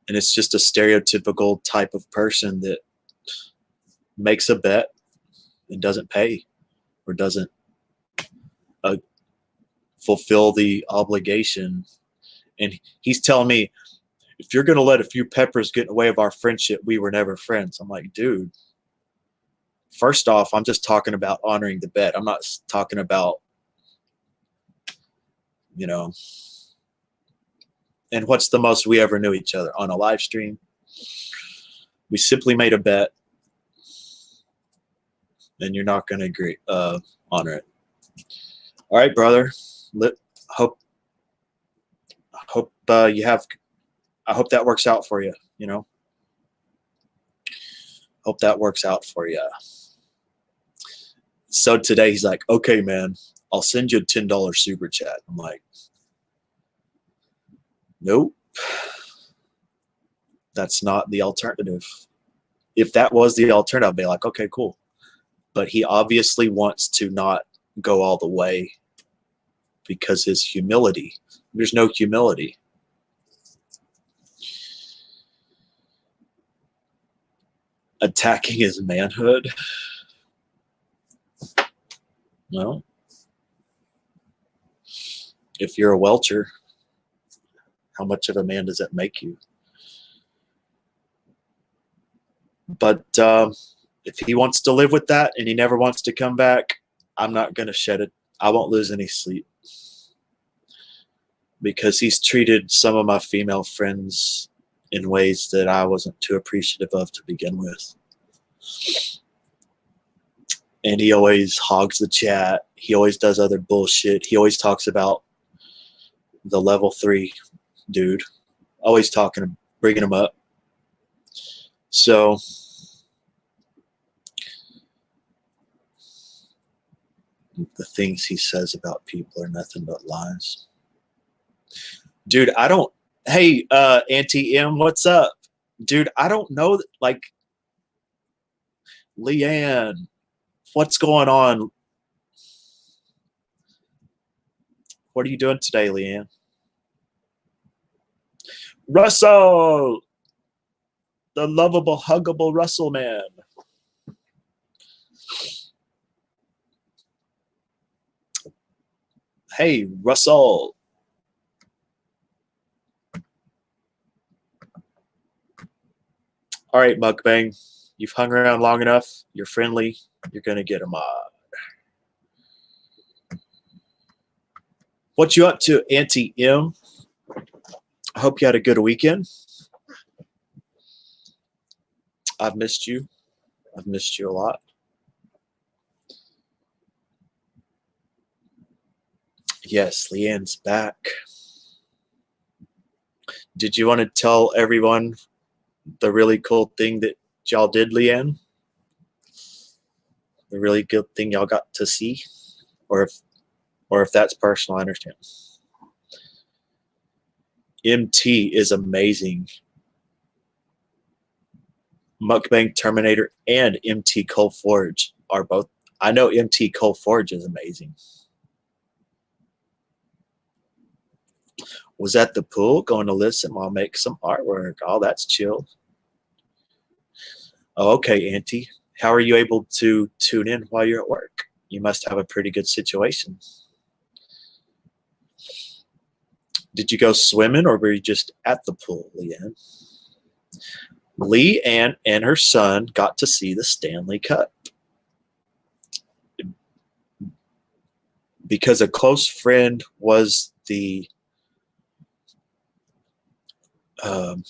And it's just a stereotypical type of person that makes a bet and doesn't pay or doesn't fulfill the obligation. And he's telling me, if you're going to let a few peppers get in the way of our friendship, we were never friends. I'm like, dude, first off, I'm just talking about honoring the bet. I'm not talking about, and what's the most we ever knew each other? On a live stream. We simply made a bet, and you're not going to honor it. All right, brother. I hope that works out for you. Hope that works out for you. So today he's like, okay, man, I'll send you a $10 super chat. I'm like, nope. That's not the alternative. If that was the alternative, I'd be like, okay, cool. But he obviously wants to not go all the way because his humility. There's no humility. Attacking his manhood. Well, if you're a welcher, how much of a man does that make you? But if he wants to live with that and he never wants to come back, I'm not going to shed it. I won't lose any sleep. Because he's treated some of my female friends in ways that I wasn't too appreciative of to begin with. And he always hogs the chat. He always does other bullshit. He always talks about the level 3 dude. Always bringing him up. So the things he says about people are nothing but lies. Dude, hey, Auntie M, what's up? Dude, I don't know, Leanne, what's going on? What are you doing today, Leanne? Russell, the lovable, huggable Russell man. Hey, Russell. All right, Mukbang. You've hung around long enough. You're friendly. You're going to get a mod. What you up to, Auntie M? I hope you had a good weekend. I've missed you. I've missed you a lot. Yes, Leanne's back. Did you want to tell everyone the really cool thing that y'all did, Leanne? The really good thing y'all got to see? Or if that's personal, I understand. MT is amazing. Mukbang Terminator and MT Cold Forge are both. I know MT Cold Forge is amazing. Was at the pool going to listen while I make some artwork. Oh, that's chill. Oh, okay, Auntie. How are you able to tune in while you're at work? You must have a pretty good situation. Did you go swimming or were you just at the pool, Leanne? Leanne and her son got to see the Stanley Cup because a close friend was the um,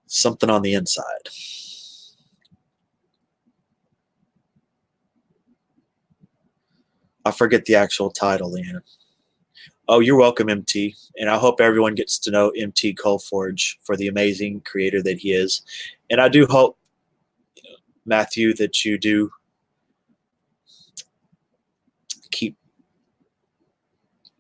something on the inside. I forget the actual title, Leanne. Oh, you're welcome, MT. And I hope everyone gets to know MT Coalforge for the amazing creator that he is. And I do hope, Matthew, that you do keep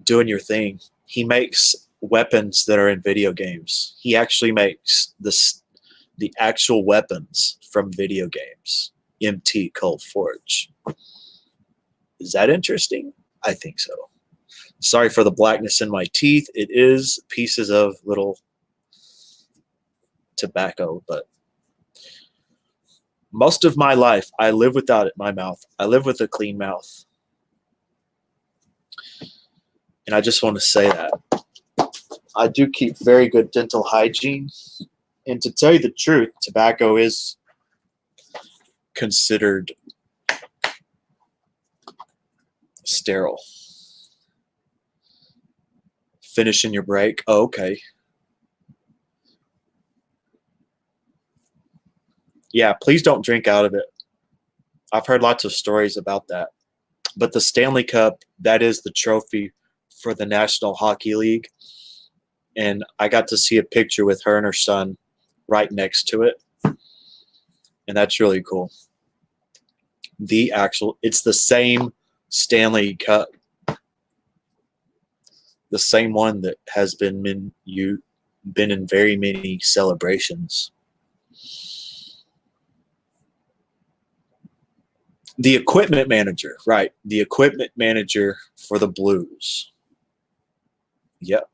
doing your thing. He makes weapons that are in video games. He actually makes the actual weapons from video games. MT Coalforge. Is that interesting? I think so. Sorry for the blackness in my teeth. It is pieces of little tobacco, but most of my life I live without it in my mouth. I live with a clean mouth. And I just want to say that. I do keep very good dental hygiene. And to tell you the truth, tobacco is considered sterile. Finishing your break. Oh, okay. Yeah, please don't drink out of it. I've heard lots of stories about that. But the Stanley Cup, that is the trophy for the National Hockey League. And I got to see a picture with her and her son right next to it. And that's really cool. It's the same Stanley Cup, the same one that has been in very many celebrations. The equipment manager, right? The equipment manager for the Blues. Yep.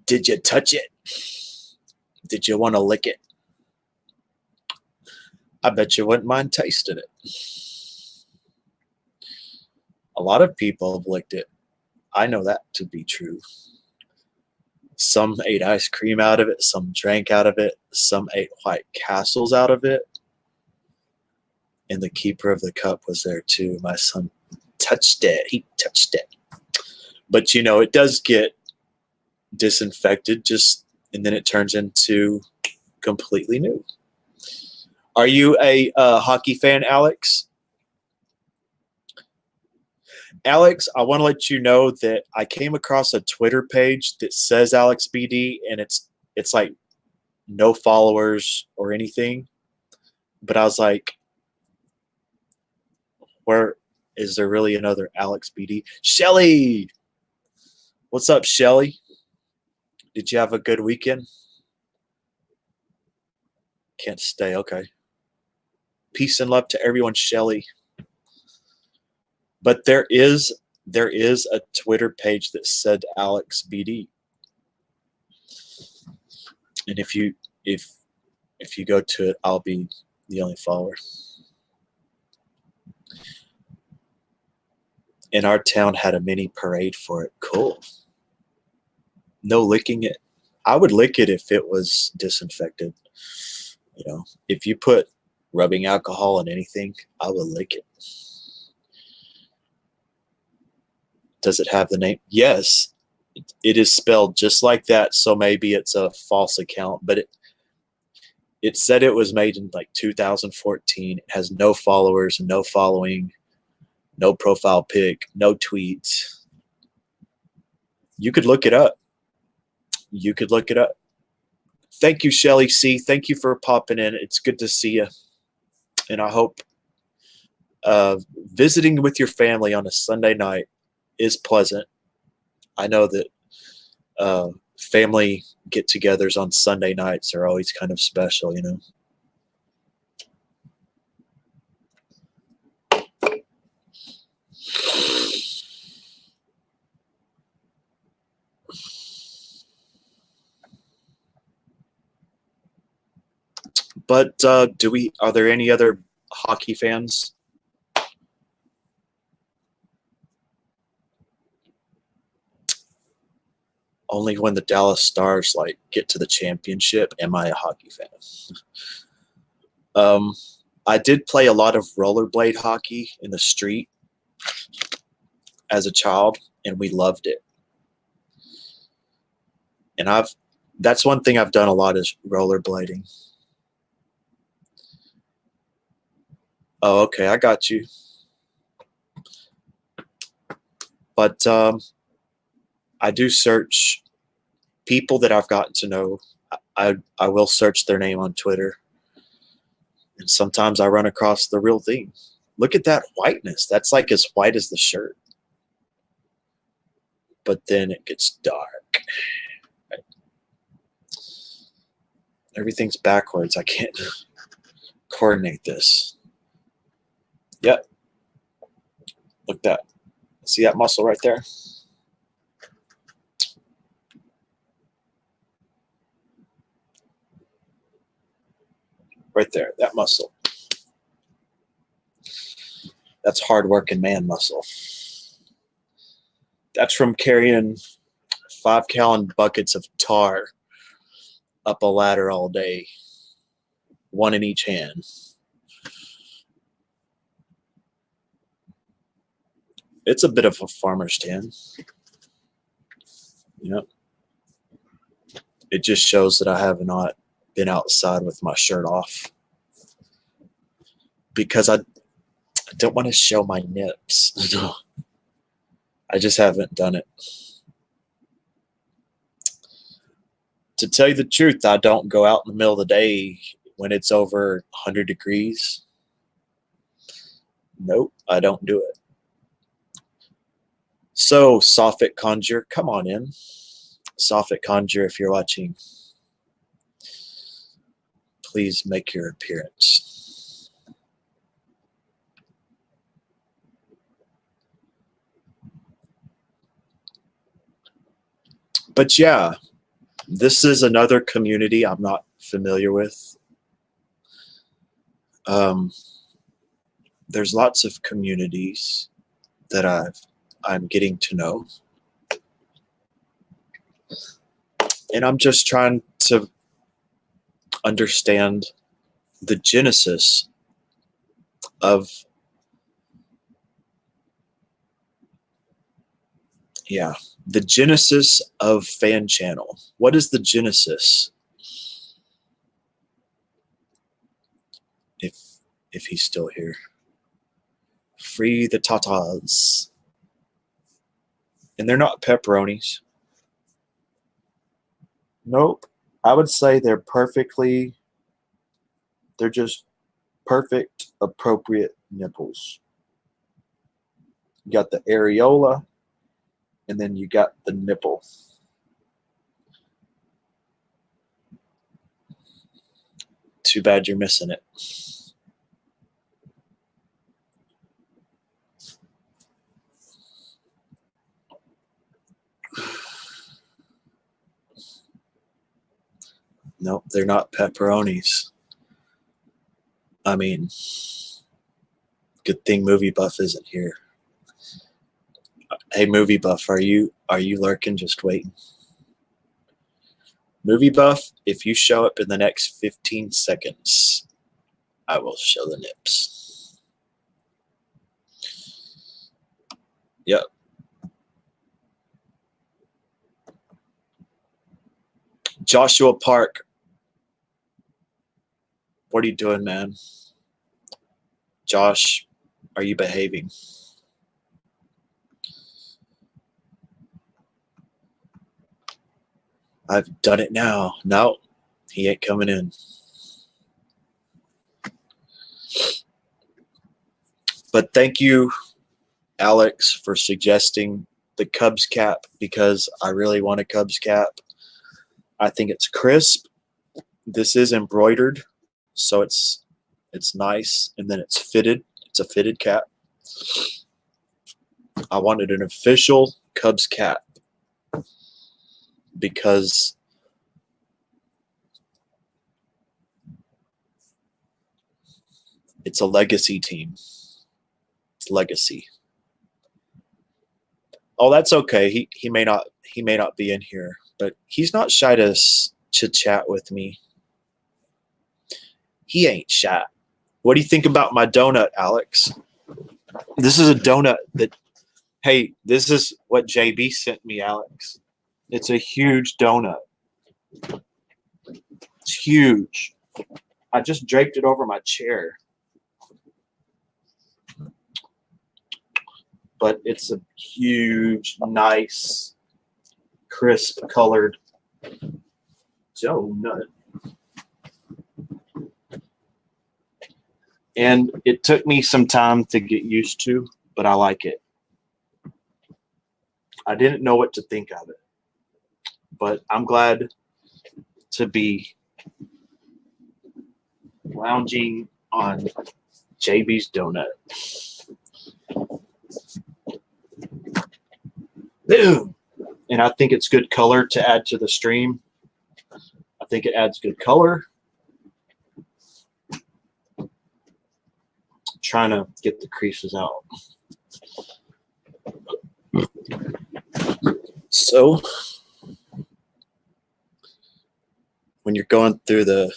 Did you touch it? Did you want to lick it? I bet you wouldn't mind tasting it. A lot of people have licked it. I know that to be true. Some ate ice cream out of it. Some drank out of it. Some ate White Castles out of it. And the keeper of the cup was there too. My son touched it. He touched it. But it does get disinfected and then it turns into completely new. Are you a hockey fan, Alex? Alex, I want to let you know that I came across a Twitter page that says Alex BD, and it's like no followers or anything. But I was like, where is there really another Alex BD? Shelly! What's up, Shelly? Did you have a good weekend? Can't stay. Okay. Peace and love to everyone, Shelly. But there is a Twitter page that said Alex BD. And if you go to it, I'll be the only follower. And our town had a mini parade for it. Cool. No licking it. I would lick it if it was disinfected. If you put rubbing alcohol in anything, I will lick it. Does it have the name? Yes. It is spelled just like that, so maybe it's a false account, but it said it was made in like 2014. It has no followers, no following, no profile pic, no tweets. You could look it up. Thank you, Shelly C. Thank you for popping in. It's good to see you. And I hope visiting with your family on a Sunday night is pleasant. I know that family get-togethers on Sunday nights are always kind of special, But are there any other hockey fans? Only when the Dallas Stars like get to the championship am I a hockey fan. I did play a lot of rollerblade hockey in the street as a child, and we loved it. And that's one thing I've done a lot is rollerblading. Oh, okay, I got you. But I do search people that I've gotten to know. I will search their name on Twitter. And sometimes I run across the real thing. Look at that whiteness. That's like as white as the shirt. But then it gets dark. Right? Everything's backwards. I can't coordinate this. Yep. Look at that. See that muscle right there? Right there, that muscle. That's hard-working man muscle. That's from carrying 5-gallon buckets of tar up a ladder all day, one in each hand. It's a bit of a farmer's tan. Yep. It just shows that I have not been outside with my shirt off because I don't want to show my nips. I just haven't done it. To tell you the truth, I don't go out in the middle of the day when it's over 100 degrees. Nope, I don't do it. So, Sophic Conjure, come on in. Sophic Conjure, if you're watching, please make your appearance. But yeah, this is another community I'm not familiar with. There's lots of communities that I'm getting to know. And I'm just trying to understand the genesis of, the genesis of Fan Channel. What is the genesis? If he's still here. Free the tatas. And they're not pepperonis. Nope. I would say they're just perfect, appropriate nipples. You got the areola, and then you got the nipple. Too bad you're missing it. Nope, they're not pepperonis. I mean, good thing Movie Buff isn't here. Hey, Movie Buff, are you lurking, just waiting? Movie Buff, if you show up in the next 15 seconds, I will show the nips. Yep. Joshua Park, what are you doing, man? Josh, are you behaving? I've done it now. No, he ain't coming in. But thank you, Alex, for suggesting the Cubs cap because I really want a Cubs cap. I think it's crisp. This is embroidered, so it's nice, and then it's fitted. It's a fitted cap. I wanted an official Cubs cap because It's a legacy team. It's legacy. Oh, that's okay. He may not be in here, but he's not shy to chat with me. He ain't shy. What do you think about my donut, Alex? This is a donut that, hey, this is what JB sent me, Alex. It's a huge donut. It's huge. I just draped it over my chair. But it's a huge, nice, crisp colored donut. And it took me some time to get used to, but I like it. I didn't know what to think of it, but I'm glad to be lounging on JB's donut. Boom! And I think it's good color to add to the stream. I think it adds good color. Trying to get the creases out. So when you're going through the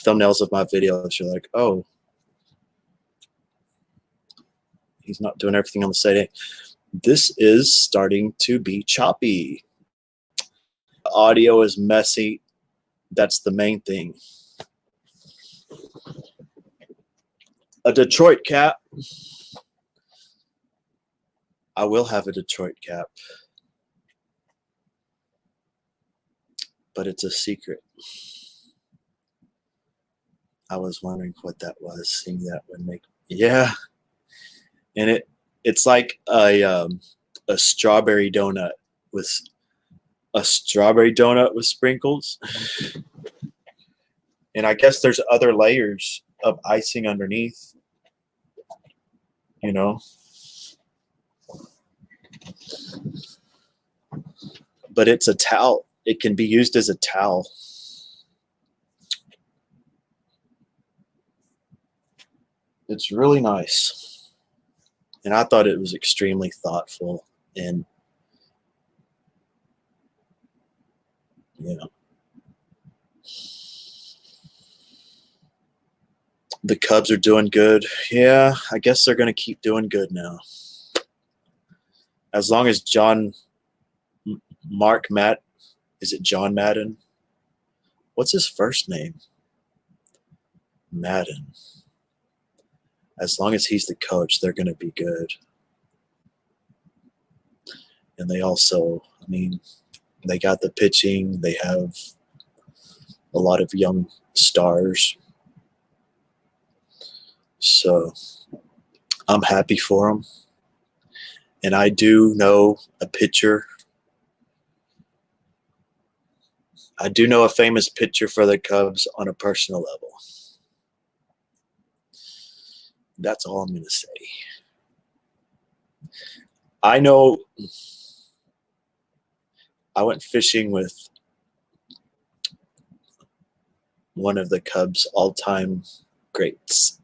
thumbnails of my videos, you're like, oh, he's not doing everything on the side. This is starting to be choppy. The audio is messy. That's the main thing. A Detroit cap. I will have a Detroit cap, but it's a secret. I was wondering what that was. Seeing that would make, yeah, and it's like a strawberry donut with sprinkles, and I guess there's other layers of icing underneath. You know. But it's a towel. It can be used as a towel. It's really nice. And I thought it was extremely thoughtful. And, you know, the Cubs are doing good. Yeah, I guess they're going to keep doing good now. As long as is it John Madden? What's his first name? Madden. As long as he's the coach, they're going to be good. And they also, I mean, they got the pitching. They have a lot of young stars. So I'm happy for them. And I do know a pitcher. I do know a famous pitcher for the Cubs on a personal level. That's all I'm going to say. I know I went fishing with one of the Cubs' all-time greats,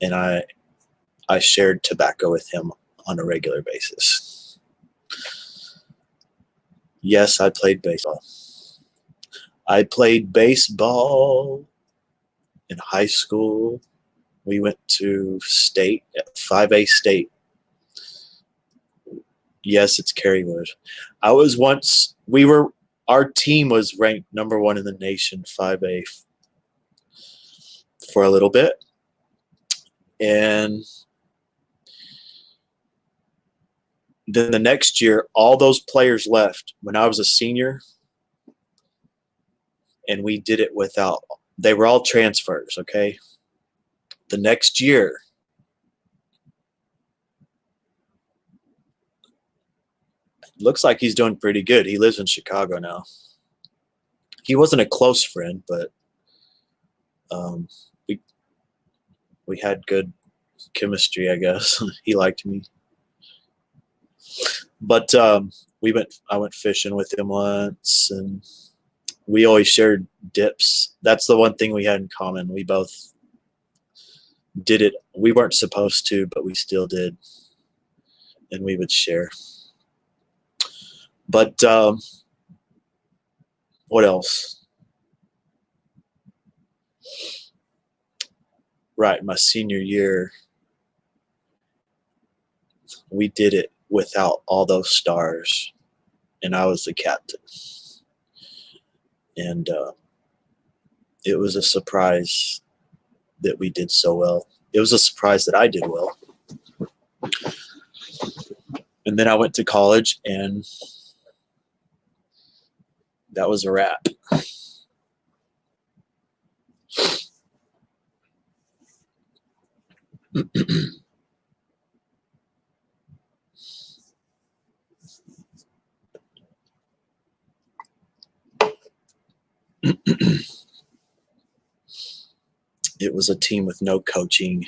and I shared tobacco with him on a regular basis. Yes, I played baseball. I played baseball in high school. We went to state, 5A state. Yes, it's Carywood. I was once, our team was ranked #1 in the nation, 5A, for a little bit. And then the next year, all those players left when I was a senior. And we did it without, they were all transfers, okay? The next year, looks like he's doing pretty good. He lives in Chicago now. He wasn't a close friend, but we had good chemistry, I guess. He liked me. But I went fishing with him once, and we always shared dips. That's the one thing we had in common. We both did it. We weren't supposed to, but we still did, and we would share. But what else? Right, my senior year, we did it without all those stars, and I was the captain. And it was a surprise that we did so well. It was a surprise that I did well. And then I went to college, and that was a wrap. It was a team with no coaching.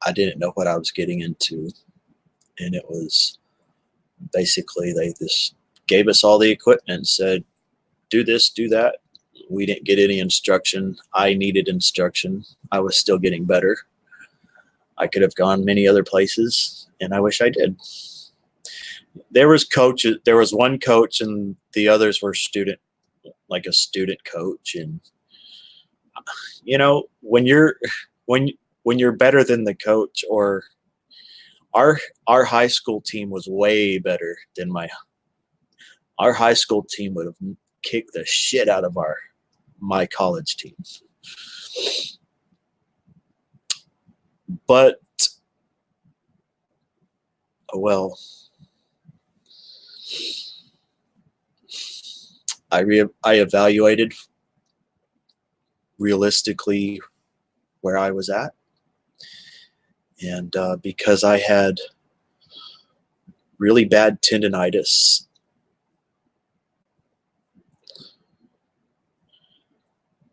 I didn't know what I was getting into. And it was basically, they just gave us all the equipment and said, do this, do that. We didn't get any instruction. I needed instruction. I was still getting better. I could have gone many other places, and I wish I did. There was coaches. There was one coach, and the others were student, like a student coach. And you know, when you're better than the coach, or our high school team was way better than our high school team would have kicked the shit out of my college team. But well, I evaluated realistically where I was at, and because I had really bad tendonitis,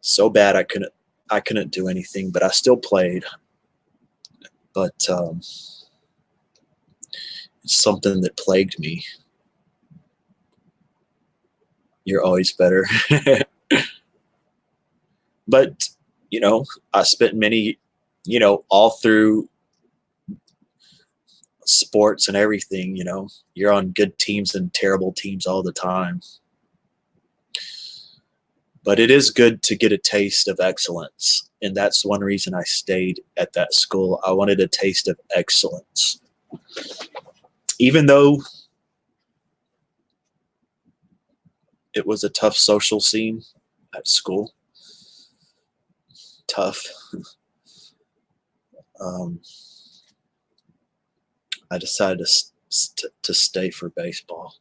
so bad I couldn't do anything, but I still played. But it's something that plagued me. You're always better. But you know, I spent many, all through sports and everything, you're on good teams and terrible teams all the time. But it is good to get a taste of excellence. And that's one reason I stayed at that school. I wanted a taste of excellence. Even though it was a tough social scene at school, tough. I decided to stay for baseball.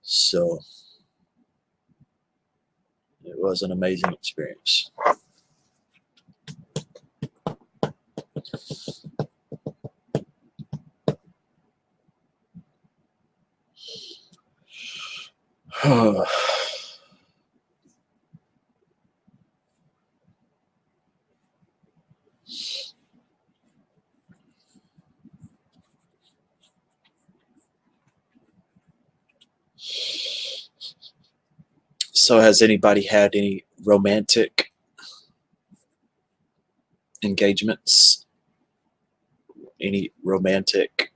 So it was an amazing experience. So has anybody had any romantic engagements? Any romantic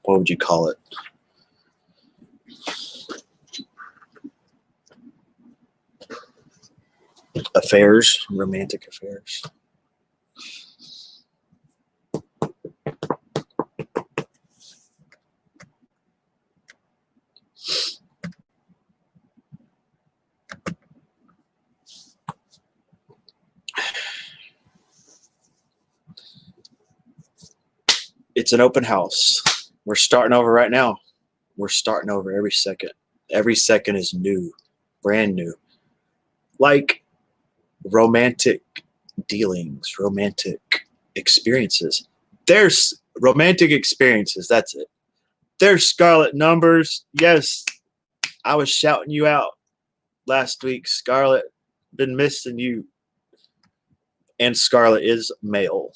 what would you call it? Affairs, romantic affairs. It's an open house. We're starting over right now. We're starting over every second. Every second is new, brand new. Like romantic dealings, romantic experiences. There's romantic experiences. That's it. There's Scarlet numbers. Yes, I was shouting you out last week. Scarlet, been missing you. And Scarlet is male.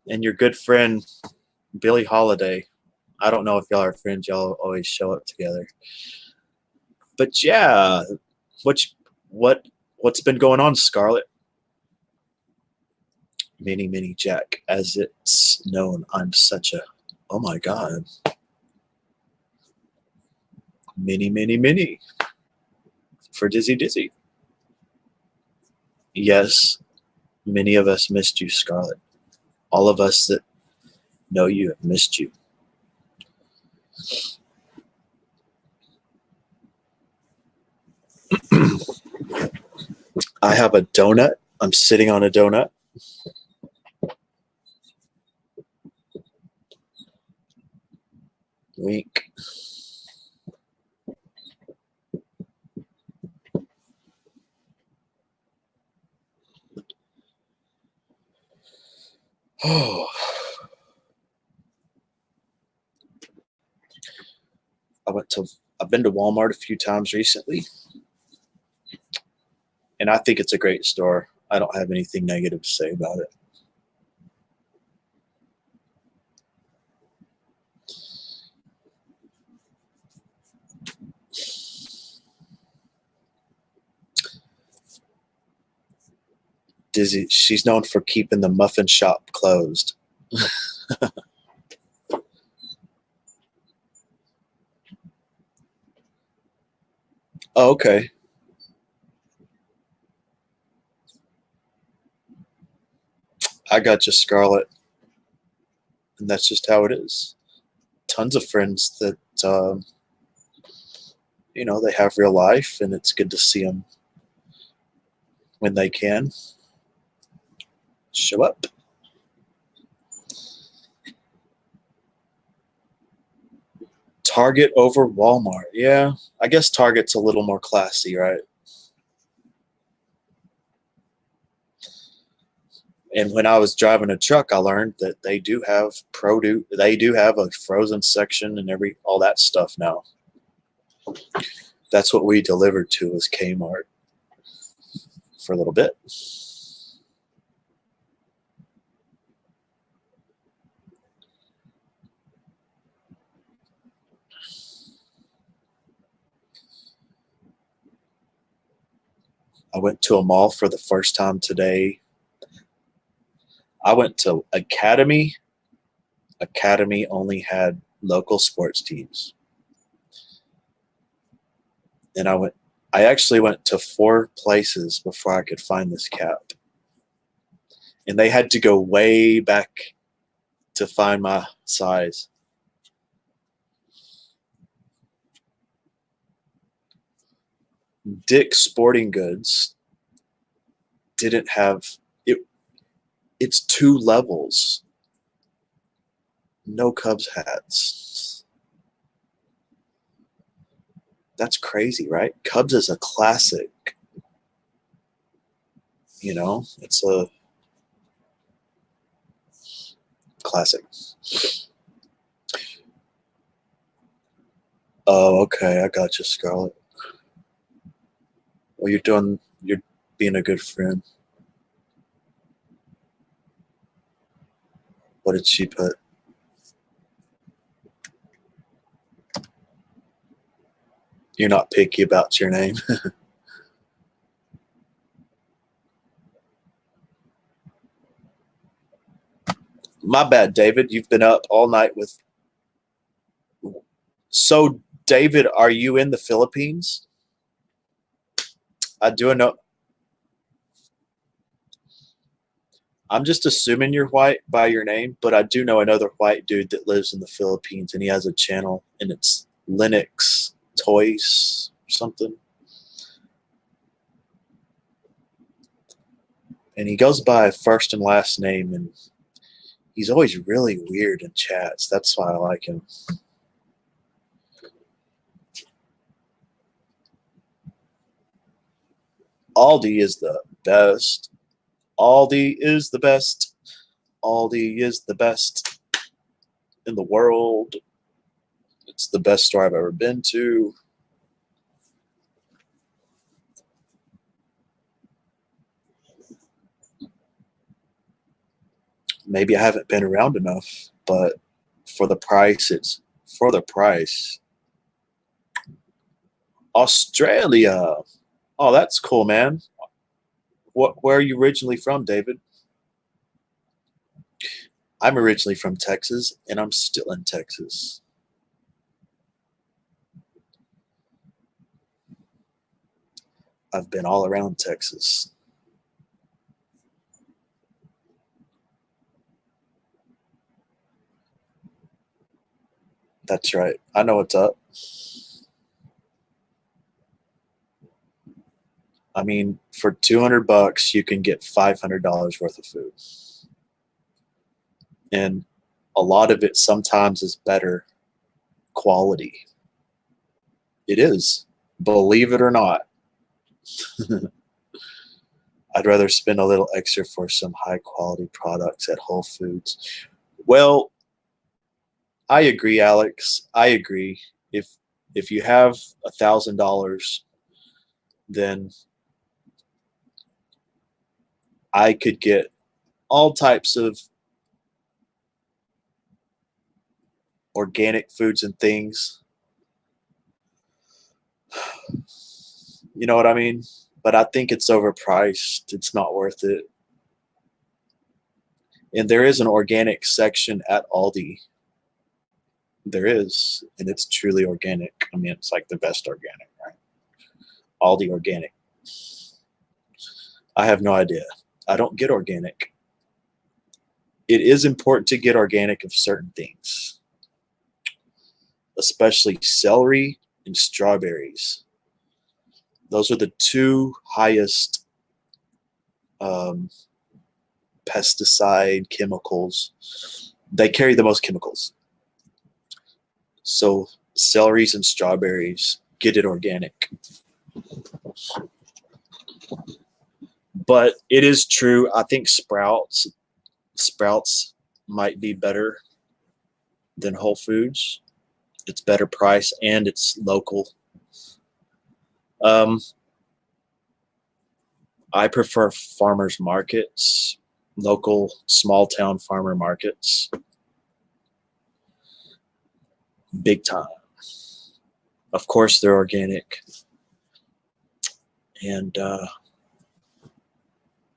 And your good friend Billie Holiday. I don't know if y'all are friends. Y'all always show up together. But yeah, what what's been going on, Scarlett? Mini Mini Jack, as it's known. I'm such a, oh my god, Mini Mini Mini for Dizzy Dizzy. Yes, many of us missed you, Scarlett. All of us that know you have missed you. I have a donut. I'm sitting on a donut. Wink. Oh, I've been to Walmart a few times recently, and I think it's a great store. I don't have anything negative to say about it. Dizzy, she's known for keeping the muffin shop closed. Oh, okay. I got you, Scarlett, and that's just how it is. Tons of friends that they have real life, and it's good to see them when they can show up. Target over Walmart. Yeah, I guess Target's a little more classy, right? And when I was driving a truck, I learned that they do have produce. They do have a frozen section and all that stuff now. That's what we delivered to was Kmart for a little bit. I went to a mall for the first time today. I went to Academy. Academy only had local sports teams. And I actually went to 4 places before I could find this cap. And they had to go way back to find my size. Dick's Sporting Goods didn't have it. It's 2 levels. No Cubs hats. That's crazy, right? Cubs is a classic. It's a classic. Oh, okay. I got you, Scarlett. Well, you're being a good friend. What did she put? You're not picky about your name. My bad, David. You've been up all night with. So, David, are you in the Philippines? I do know. I'm just assuming you're white by your name, but I do know another white dude that lives in the Philippines, and he has a channel, and it's Linux Toys or something. And he goes by first and last name, and he's always really weird in chats. That's why I like him. Aldi is the best. Aldi is the best. Aldi is the best in the world. It's the best store I've ever been to. Maybe I haven't been around enough, but For the price, it's for the price. Australia. Oh, that's cool, man. Where are you originally from, David? I'm originally from Texas, and I'm still in Texas. I've been all around Texas. That's right. I know what's up. I mean, for $200, you can get $500 worth of food. And a lot of it sometimes is better quality. It is, believe it or not. I'd rather spend a little extra for some high quality products at Whole Foods. Well, I agree, Alex. I agree. If you have $1,000, then I could get all types of organic foods and things. You know what I mean? But I think it's overpriced. It's not worth it. And there is an organic section at Aldi. There is, and it's truly organic. I mean, it's like the best organic, right? Aldi organic. I have no idea. I don't get organic. It is important to get organic of certain things, especially celery and strawberries. Those are the two highest pesticide chemicals. They carry the most chemicals. So celeries and strawberries, get it organic. But it is true. I think Sprouts might be better than Whole Foods. It's better price and it's local. I prefer farmers markets, local small town farmer markets, big time. Of course, they're organic and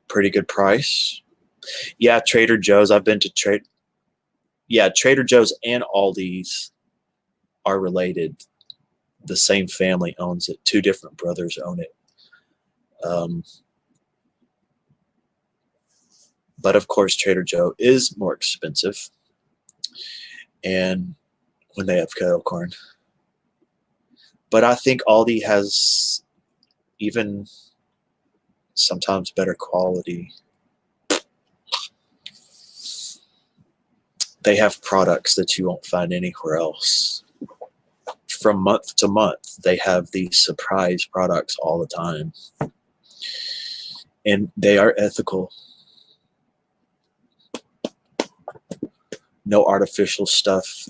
pretty good price. Yeah, Trader Joe's. I've been to Trader Joe's and Aldi's are related. The same family owns it. Two different brothers own it. But of course, Trader Joe is more expensive. And when they have kettle corn. But I think Aldi has even sometimes better quality. They have products that you won't find anywhere else. From month to month, they have these surprise products all the time. And they are ethical. No artificial stuff,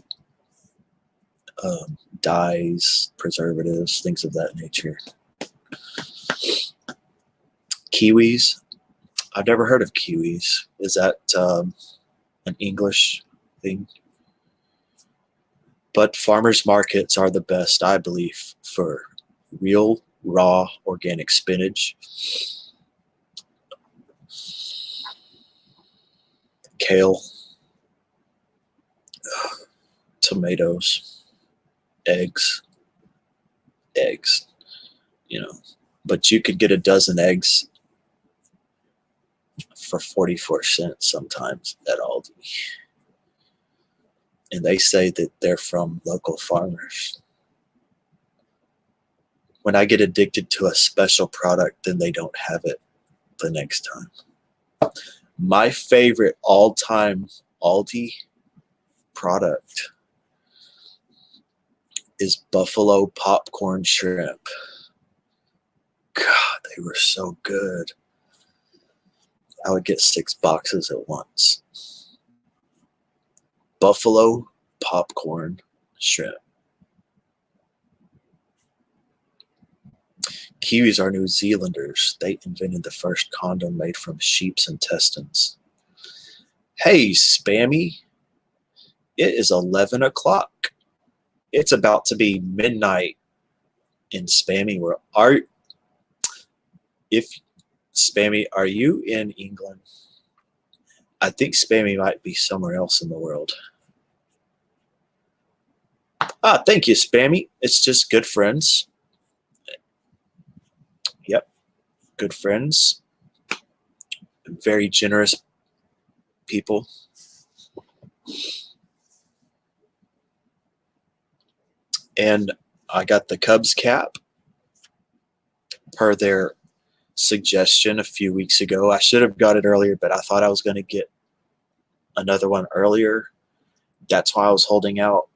dyes, preservatives, things of that nature. Kiwis. I've never heard of kiwis. Is that an English thing? But farmers markets are the best, I believe, for real, raw, organic spinach, kale, tomatoes, eggs, you know. But you could get a dozen eggs for 44 cents sometimes at Aldi. And they say that they're from local farmers. When I get addicted to a special product, then they don't have it the next time. My favorite all-time Aldi product is buffalo popcorn shrimp. God, they were so good. I would get 6 boxes at once. Buffalo popcorn shrimp. Kiwis are New Zealanders. They invented the first condom made from sheep's intestines. Hey, Spammy. It is 11 o'clock. It's about to be midnight in Spammy world. Spammy, are you in England? I think Spammy might be somewhere else in the world. Thank you, Spammy. It's just good friends. Yep, good friends. Very generous people. And I got the Cubs cap per their suggestion a few weeks ago. I should have got it earlier, but I thought I was going to get another one earlier. That's why I was holding out.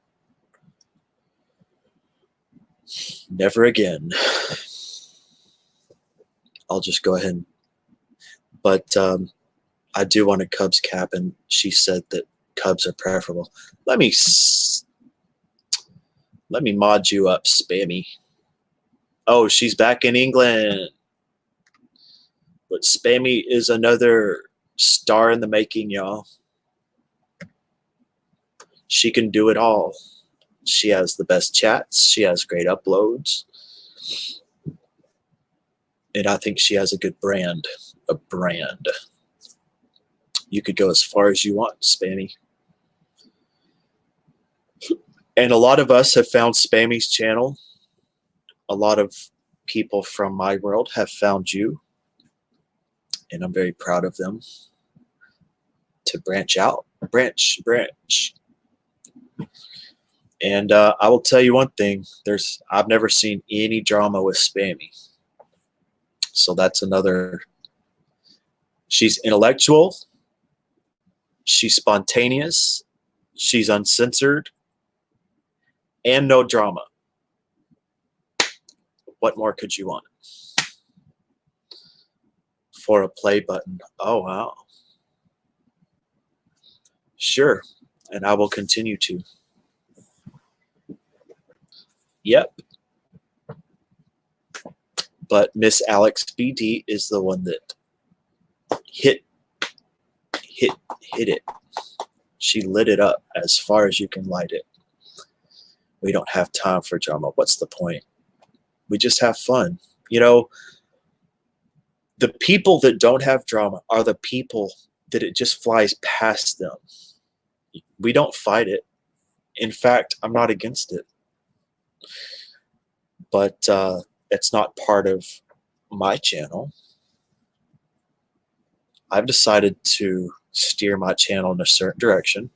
Never again. I'll just go ahead. But I do want a Cubs cap, and she said that Cubs are preferable. Let me mod you up, Spammy. Oh, she's back in England. But Spammy is another star in the making, y'all. She can do it all. She has the best chats. She has great uploads. And I think she has a good brand. A brand. You could go as far as you want, Spammy. And a lot of us have found Spammy's channel. A lot of people from my world have found you. And I'm very proud of them. To branch out. Branch. And I will tell you one thing. I've never seen any drama with Spammy. So that's another. She's intellectual. She's spontaneous. She's uncensored. And no drama. What more could you want? For a play button. Oh, wow. Sure. And I will continue to. Yep. But Miss Alex BD is the one that hit it. She lit it up as far as you can light it. We don't have time for drama. What's the point? We just have fun. You know, the people that don't have drama are the people that it just flies past them. We don't fight it. In fact, I'm not against it. But it's not part of my channel. I've decided to steer my channel in a certain direction.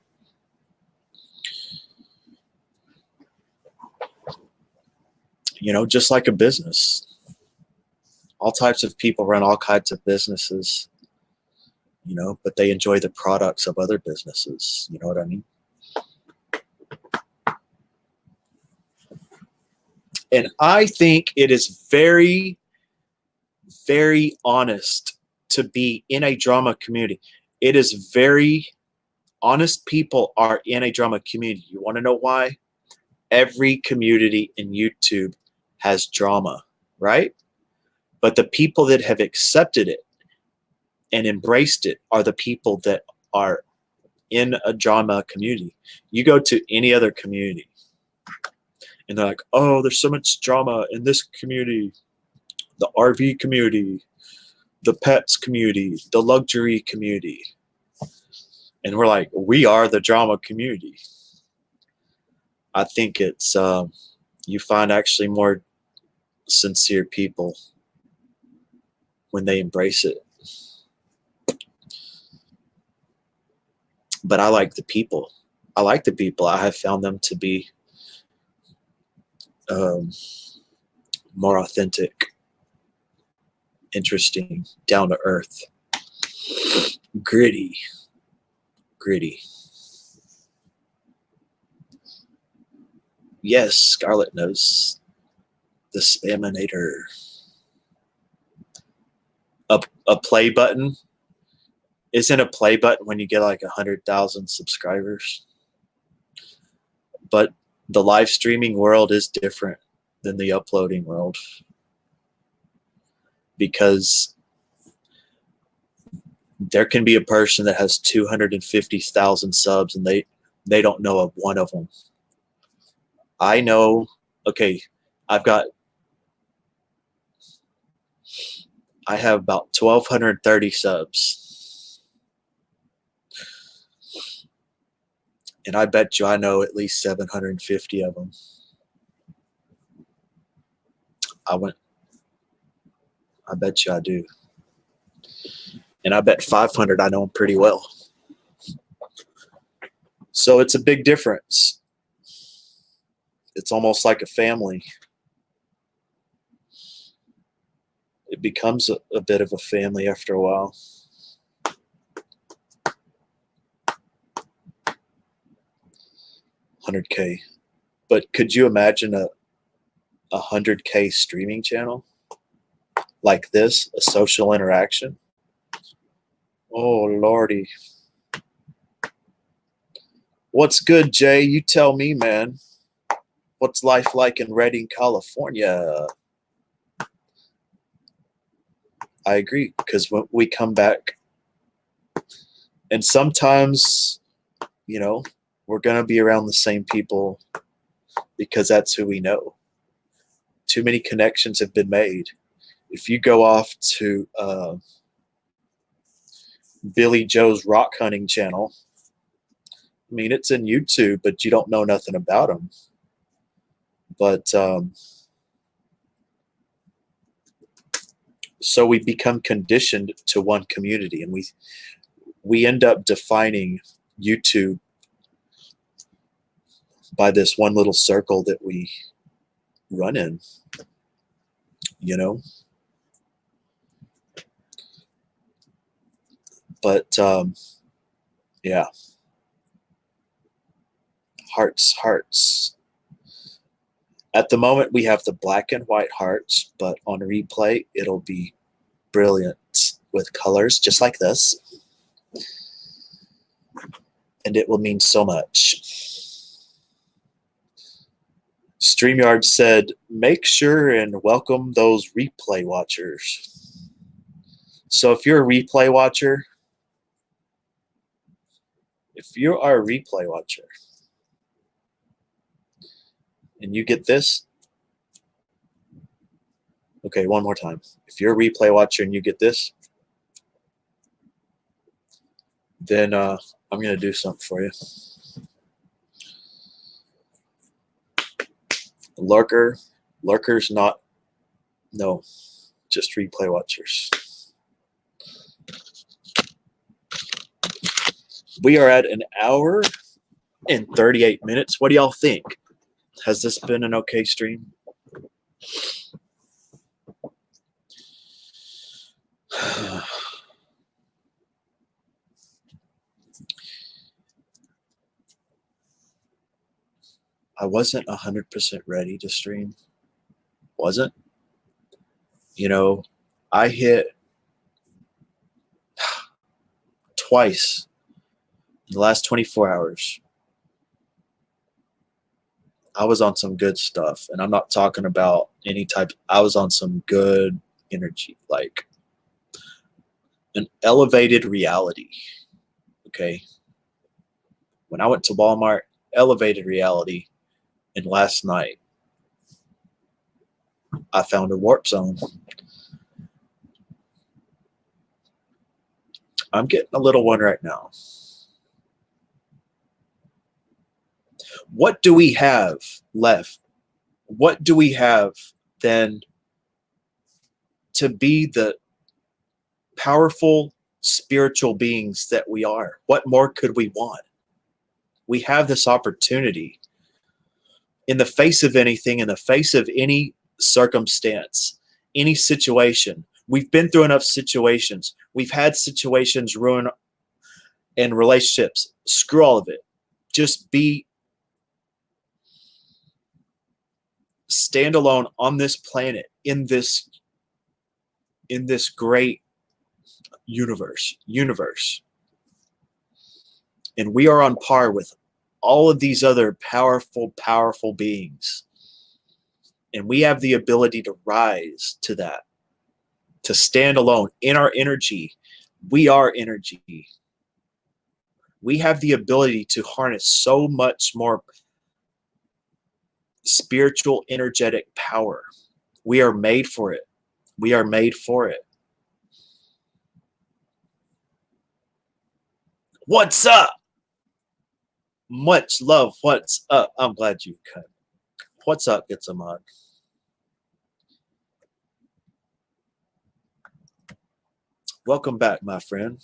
You know, just like a business. All types of people run all kinds of businesses, you know, but they enjoy the products of other businesses. You know what I mean? And I think it is very, very honest to be in a drama community. It is very honest people are in a drama community. You want to know why? Every community in YouTube has drama, right? But the people that have accepted it and embraced it are the people that are in a drama community. You go to any other community and they're like, oh, there's so much drama in this community, the RV community, the pets community, the luxury community. And we're like, we are the drama community. I think it's, you find actually more sincere people when they embrace it. But I like the people. I like the people. I have found them to be more authentic, interesting, down to earth, gritty. Yes, Scarlett knows the Spaminator. A play button. Isn't a play button when you get like 100,000 subscribers? But the live streaming world is different than the uploading world, because there can be a person that has 250,000 subs and They don't know of one of them. I know, okay, I've got, I have about 1,230 subs. And I bet you I know at least 750 of them. I bet you I do. And I bet 500 I know them pretty well. So it's a big difference. It's almost like a family. It becomes a bit of a family after a while. $100K. But could you imagine a 100K streaming channel like this, a social interaction? Oh, Lordy. What's good, Jay? You tell me, man. What's life like in Redding, California? I agree, because when we come back, and sometimes, you know, we're going to be around the same people because that's who we know. Too many connections have been made. If you go off to Billy Joe's rock hunting channel, I mean, it's in YouTube, but you don't know nothing about him. But so we become conditioned to one community, and we end up defining YouTube by this one little circle that we run in, you know? But yeah, hearts. At the moment, we have the black and white hearts, but on replay, it'll be brilliant with colors just like this. And it will mean so much. StreamYard said, make sure and welcome those replay watchers. So if you're a replay watcher, and you get this, okay, one more time. If you're a replay watcher and you get this, then I'm going to do something for you. Lurkers not, no, just replay watchers. We are at an hour and 38 minutes. What do y'all think? Has this been an okay stream? I wasn't 100% ready to stream. Wasn't. You know, I hit twice in the last 24 hours. I was on some good stuff, and I'm not talking about any type. I was on some good energy, like an elevated reality. Okay. When I went to Walmart, elevated reality, and last night I found a warp zone. I'm getting a little one right now. What do we have left? What do we have then to be the powerful spiritual beings that we are? What more could we want? We have this opportunity in the face of anything, in the face of any circumstance, any situation. We've been through enough situations. We've had situations ruin in relationships. Screw all of it. Just be standalone on this planet, in this great universe. And we are on par with all of these other powerful beings. And we have the ability to rise to that, to stand alone in our energy. We are energy. We have the ability to harness so much more spiritual, energetic power. We are made for it. We are made for it. What's up? Much love. What's up? I'm glad you cut. What's up, It's a Mod? Welcome back, my friend.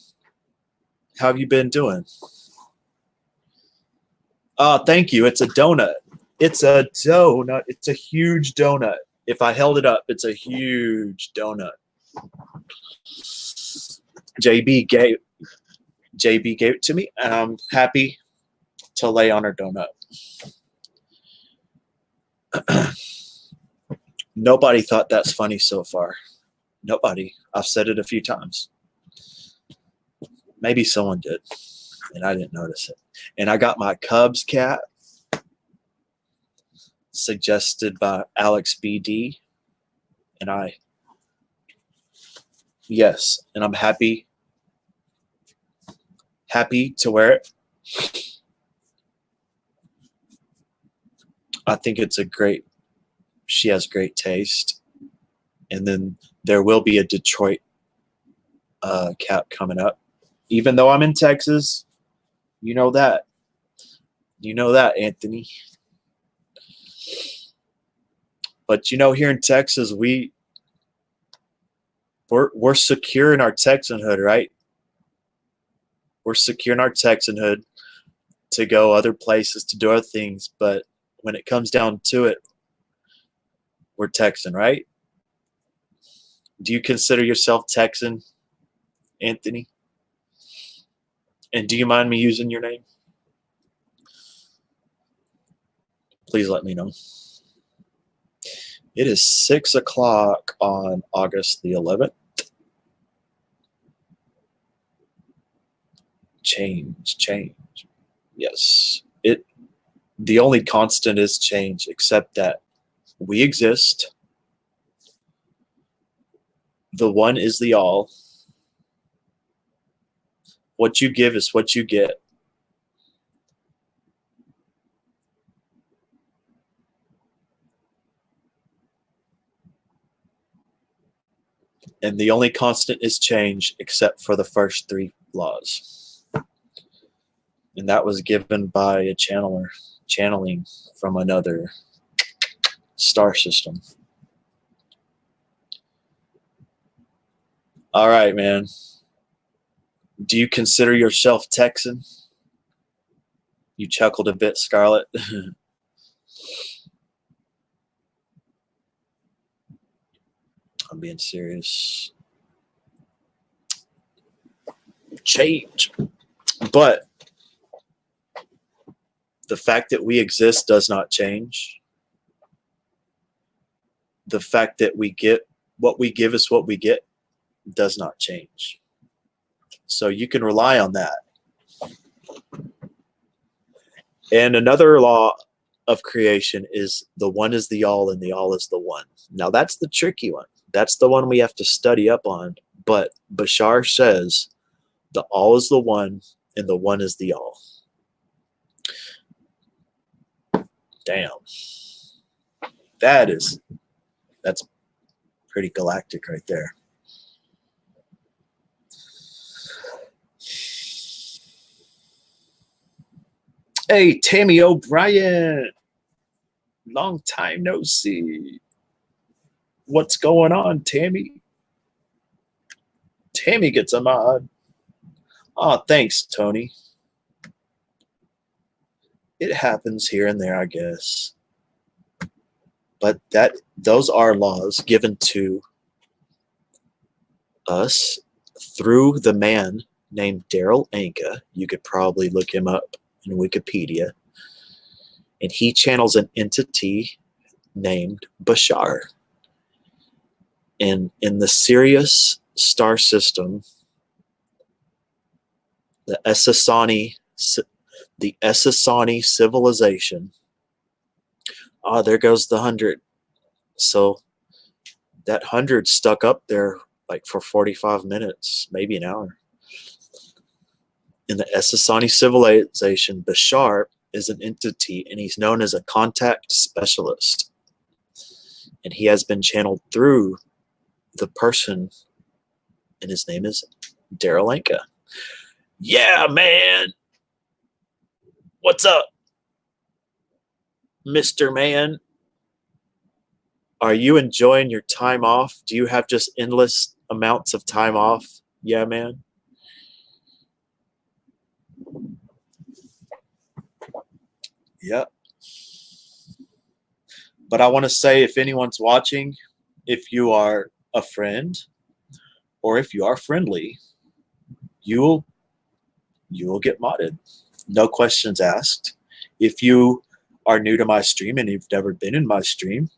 How have you been doing? Thank you. It's a donut. It's a donut. It's a huge donut. If I held it up, it's a huge donut. JB gave it to me, and I'm happy to lay on her donut. Nobody thought that's funny so far. Nobody. I've said it a few times. Maybe someone did, and I didn't notice it. And I got my Cubs cat, suggested by Alex BD, and yes, and I'm happy to wear it. I think she has great taste. And then there will be a Detroit cap coming up. Even though I'm in Texas, you know that. You know that, Anthony. But here in Texas, we're secure in our Texanhood, right? We're secure in our Texanhood to go other places, to do other things. But when it comes down to it, we're Texan, right? Do you consider yourself Texan, Anthony? And do you mind me using your name? Please let me know. It is 6 o'clock on August the 11th. Change. Yes. The only constant is change, except that we exist. The one is the all. What you give is what you get. And the only constant is change, except for the first 3 laws. And that was given by a channeler, channeling from another star system. All right, man. Do you consider yourself Texan? You chuckled a bit, Scarlett. I'm being serious. Change. But the fact that we exist does not change. The fact that what we give is what we get does not change. So you can rely on that. And another law of creation is the one is the all and the all is the one. Now that's the tricky one. That's the one we have to study up on. But Bashar says the all is the one and the one is the all. Damn. That's pretty galactic right there. Hey, Tammy O'Brien. Long time no see. What's going on, Tammy? Tammy gets a mod. Oh, thanks, Tony. It happens here and there, I guess. But those are laws given to us through the man named Daryl Anka. You could probably look him up in Wikipedia. And he channels an entity named Bashar. And in the Sirius star system, the Essassani civilization. Oh, there goes the 100. So that 100 stuck up there like for 45 minutes, maybe an hour. In the Essassani civilization, Bashar is an entity and he's known as a contact specialist. And he has been channeled through the person, and his name is Daryl Anka. Yeah, man. What's up, Mr. Man? Are you enjoying your time off? Do you have just endless amounts of time off? Yeah, man. Yep. But I want to say, if anyone's watching, if you are a friend or if you are friendly, you will get modded. No questions asked. If you are new to my stream and you've never been in my stream,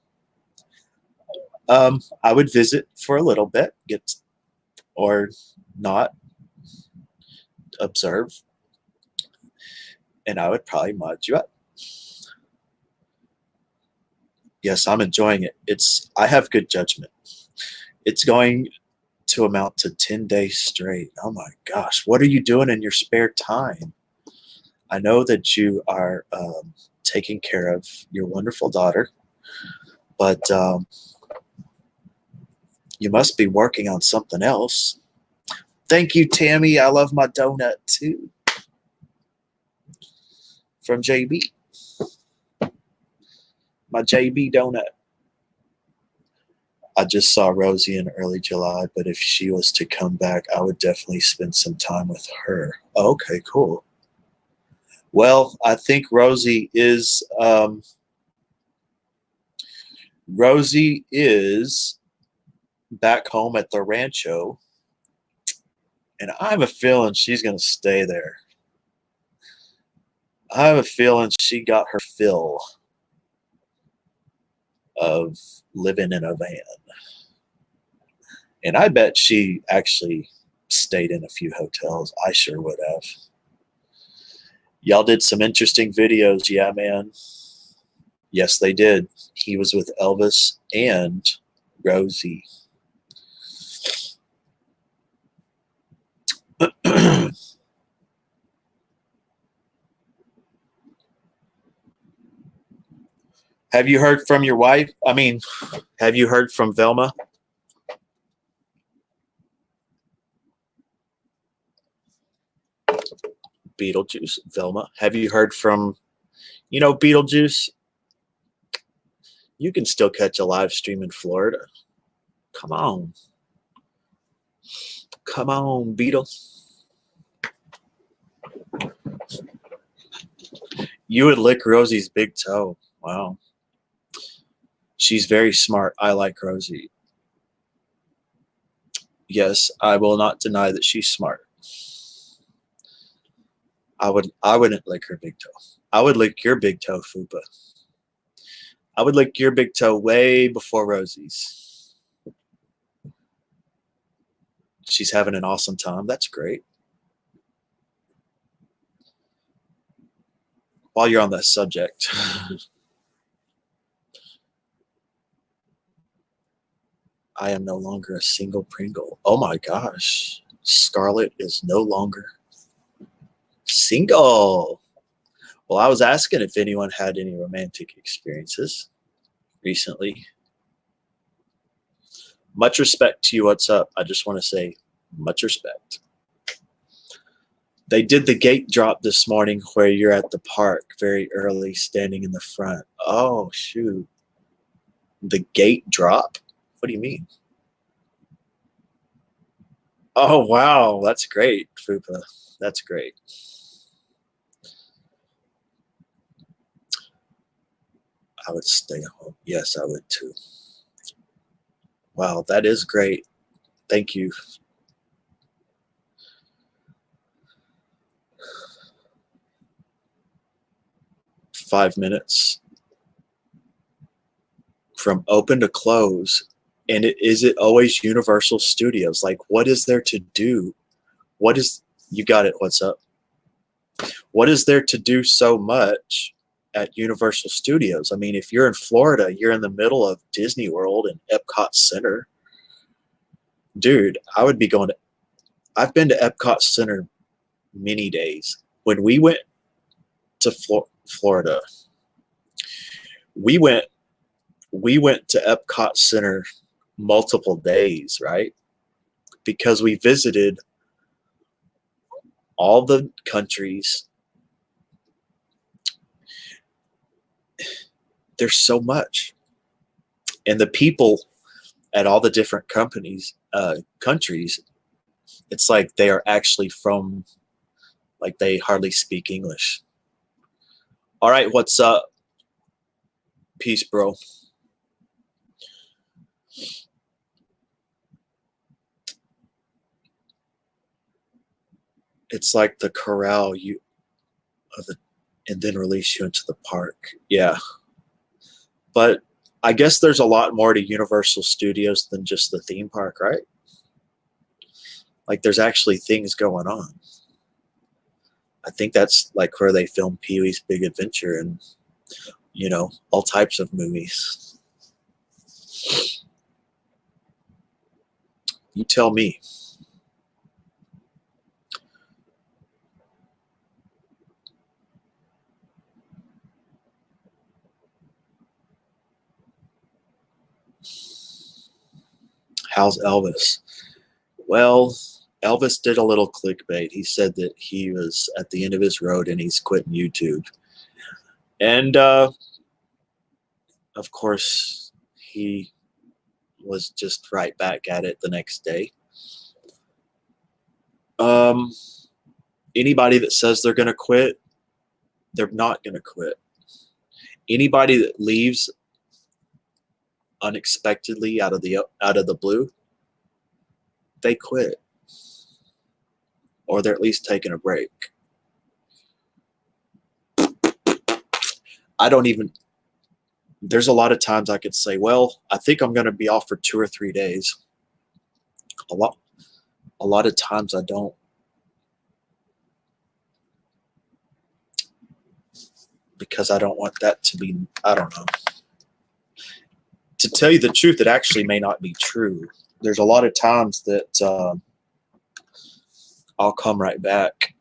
I would visit for a little bit, get or not observe, and I would probably mod you up. Yes, I'm enjoying it. I have good judgment. It's going to amount to 10 days straight. Oh my gosh, what are you doing in your spare time? I know that you are taking care of your wonderful daughter, but you must be working on something else. Thank you, Tammy. I love my donut too. From JB. My JB donut. I just saw Rosie in early July, but if she was to come back, I would definitely spend some time with her. Okay, cool. Well, I think Rosie is back home at the rancho, and I have a feeling she's going to stay there. I have a feeling she got her fill of living in a van. And I bet she actually stayed in a few hotels. I sure would have. Y'all did some interesting videos. Yeah, man. Yes, they did. He was with Elvis and Rosie. Have you heard from your wife? I mean, have you heard from Velma? Beetlejuice, Velma. Have you heard from, Beetlejuice? You can still catch a live stream in Florida. Come on. Come on, Beetle. You would lick Rosie's big toe. Wow. She's very smart. I like Rosie. Yes, I will not deny that she's smart. I wouldn't lick her big toe. I would lick your big toe, Fupa. I would lick your big toe way before Rosie's. She's having an awesome time. That's great. While you're on that subject, I am no longer a single Pringle. Oh my gosh. Scarlett is no longer single. Well, I was asking if anyone had any romantic experiences recently. Much respect to you. What's up? I just want to say much respect. They did the gate drop this morning where you're at the park very early, standing in the front. Oh, shoot. The gate drop? What do you mean? Oh, wow. That's great, Fupa. That's great. I would stay home. Yes, I would too. Wow, that is great. Thank you. Five minutes from open to close. And is it always Universal Studios? Like, what is there to do? You got it. What's up? What is there to do so much at Universal Studios? I mean, if you're in Florida, you're in the middle of Disney World and Epcot Center. Dude, I've been to Epcot Center many days. When we went to Florida, we went to Epcot Center multiple days, right? Because we visited all the countries. There's so much. And the people at all the different countries, it's like they are actually from, like they hardly speak English. All right, what's up? Peace, bro. It's like the corral and then release you into the park. Yeah. But I guess there's a lot more to Universal Studios than just the theme park, right? Like there's actually things going on. I think that's like where they film Pee-wee's Big Adventure and, all types of movies. You tell me. How's Elvis? Well, Elvis did a little clickbait. He said that he was at the end of his road and he's quitting YouTube. And of course, he was just right back at it the next day. Anybody that says they're going to quit, they're not going to quit. Anybody that leaves unexpectedly out of the blue, they quit, or they're at least taking a break. There's a lot of times I could say, well, I think I'm going to be off for 2 or 3 days. A lot of times I don't. Because I don't want that to be, I don't know. To tell you the truth, it actually may not be true. There's a lot of times that I'll come right back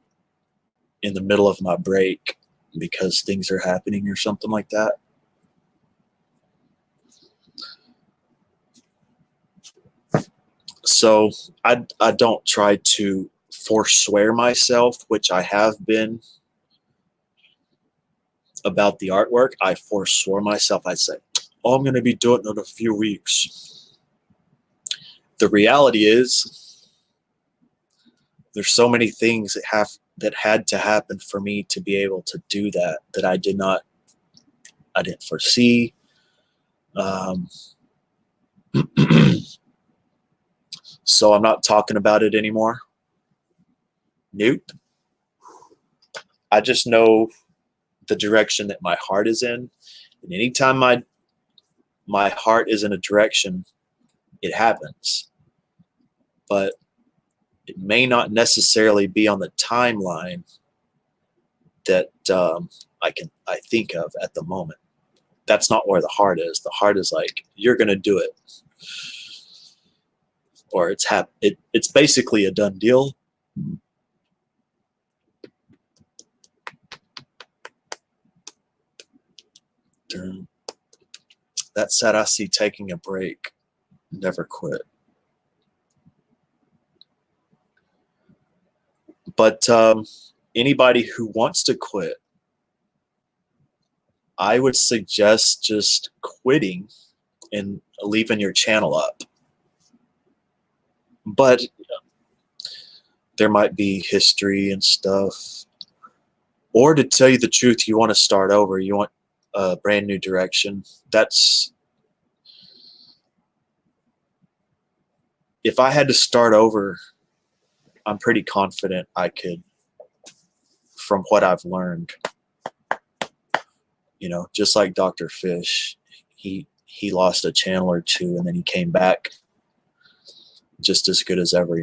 in the middle of my break because things are happening or something like that. So I don't try to forswear myself, which I have been about the artwork. I forswore myself. I said, oh, I'm going to be doing it in a few weeks. The reality is there's so many things that had to happen for me to be able to do that I didn't foresee. So I'm not talking about it anymore. Nope. I just know the direction that my heart is in. And anytime my heart is in a direction, it happens. But it may not necessarily be on the timeline that I think of at the moment. That's not where the heart is. The heart is like, you're going to do it. Or it's basically a done deal. That said, I see taking a break. Never quit. But anybody who wants to quit, I would suggest just quitting and leaving your channel up. But there might be history and stuff. Or to tell you the truth, you want to start over. You want a brand new direction. If I had to start over, I'm pretty confident I could, from what I've learned. Just like Dr. Fish, he lost a channel or two and then he came back just as good as ever,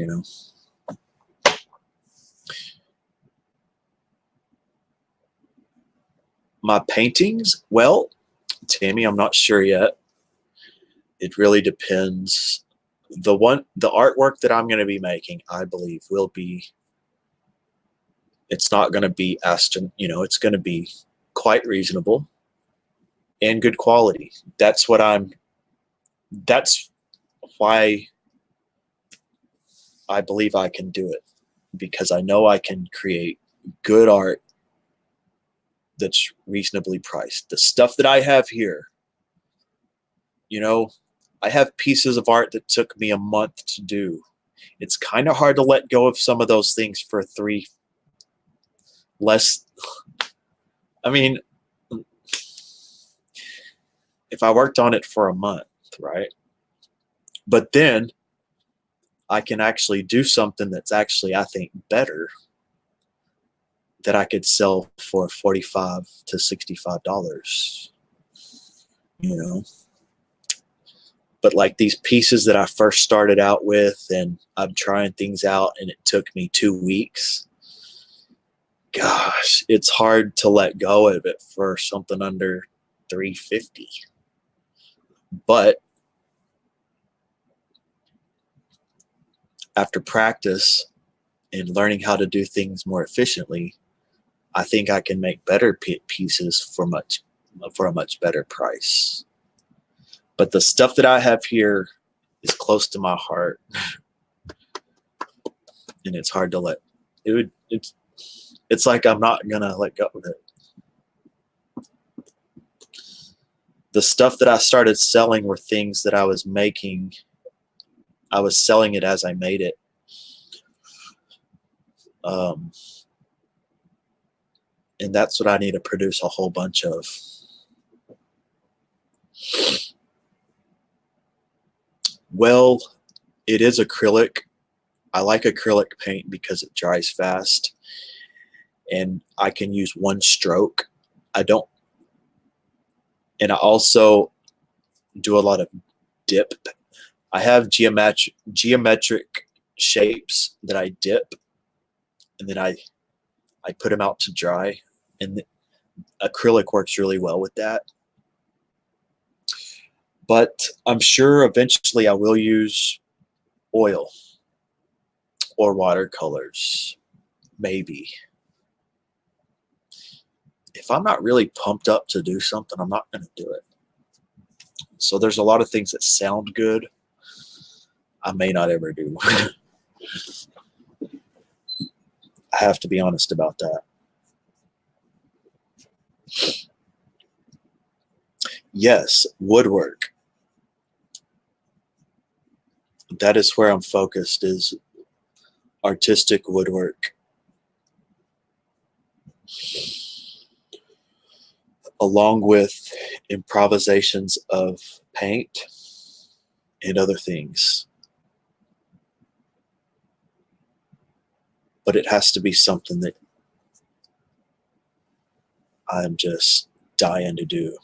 My paintings, well, Tammy, I'm not sure yet. It really depends. The artwork that I'm going to be making, I believe, will be It's not going to be it's going to be quite reasonable and good quality. That's why I believe I can do it, because I know I can create good art that's reasonably priced. The stuff that I have here, I have pieces of art that took me a month to do. It's kind of hard to let go of some of those things for three less. I mean, if I worked on it for a month, right? But then I can actually do something that's actually, I think, better, that I could sell for $45 to $65, But like these pieces that I first started out with, and I'm trying things out, and it took me 2 weeks. Gosh, it's hard to let go of it for something under $350. But after practice and learning how to do things more efficiently, I think I can make better pieces for a much better price. But the stuff that I have here is close to my heart, and it's hard to let it. It's like I'm not gonna let go of it. The stuff that I started selling were things that I was making. I was selling it as I made it. And that's what I need to produce a whole bunch of. Well, it is acrylic. I like acrylic paint because it dries fast, and I can use one stroke. I also do a lot of dip. I have geometric shapes that I dip, and then I put them out to dry, and acrylic works really well with that. But I'm sure eventually I will use oil or watercolors, maybe. If I'm not really pumped up to do something, I'm not going to do it. So there's a lot of things that sound good I may not ever do. I have to be honest about that. Yes, woodwork. That is where I'm focused, is artistic woodwork. Along with improvisations of paint and other things. But it has to be something that I'm just dying to do.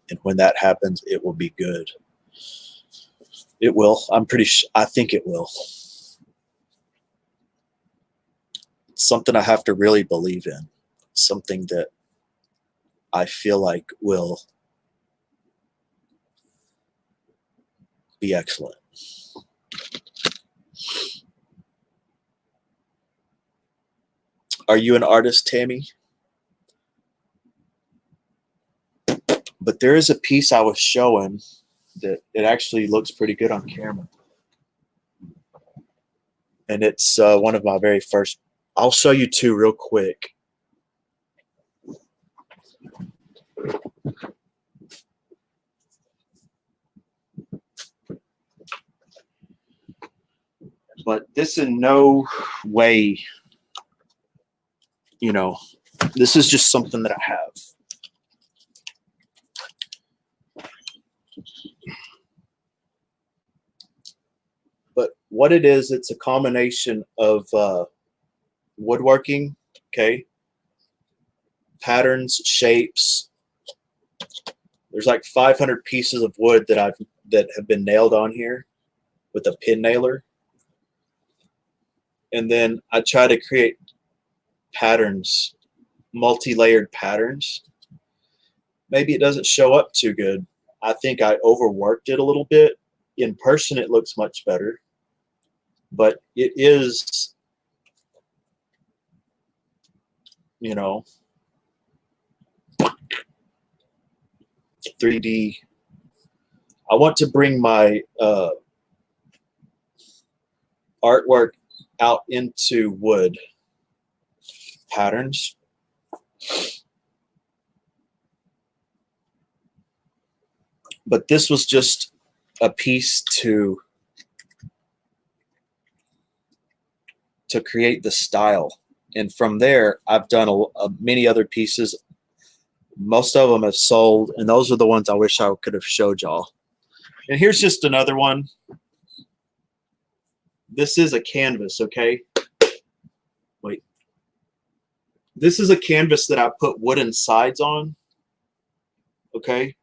And when that happens, it will be good. It will. I think it will. It's something I have to really believe in. Something that I feel like will be excellent. Are you an artist, Tammy? But there is a piece I was showing that it actually looks pretty good on camera. And it's one of my very first. I'll show you two real quick. But this in no way, this is just something that I have. But what it is, it's a combination of woodworking, okay, patterns, shapes. There's like 500 pieces of wood that have been nailed on here with a pin nailer. And then I try to create patterns, multi-layered patterns. Maybe it doesn't show up too good. I think I overworked it a little bit. In person, it looks much better. But it is you know, 3D. I want to bring my artwork out into wood patterns. But this was just a piece to create the style. And from there, I've done many other pieces. Most of them have sold, and those are the ones I wish I could have showed y'all. And here's just another one. This is a canvas, okay? Wait. This is a canvas that I put wooden sides on, okay?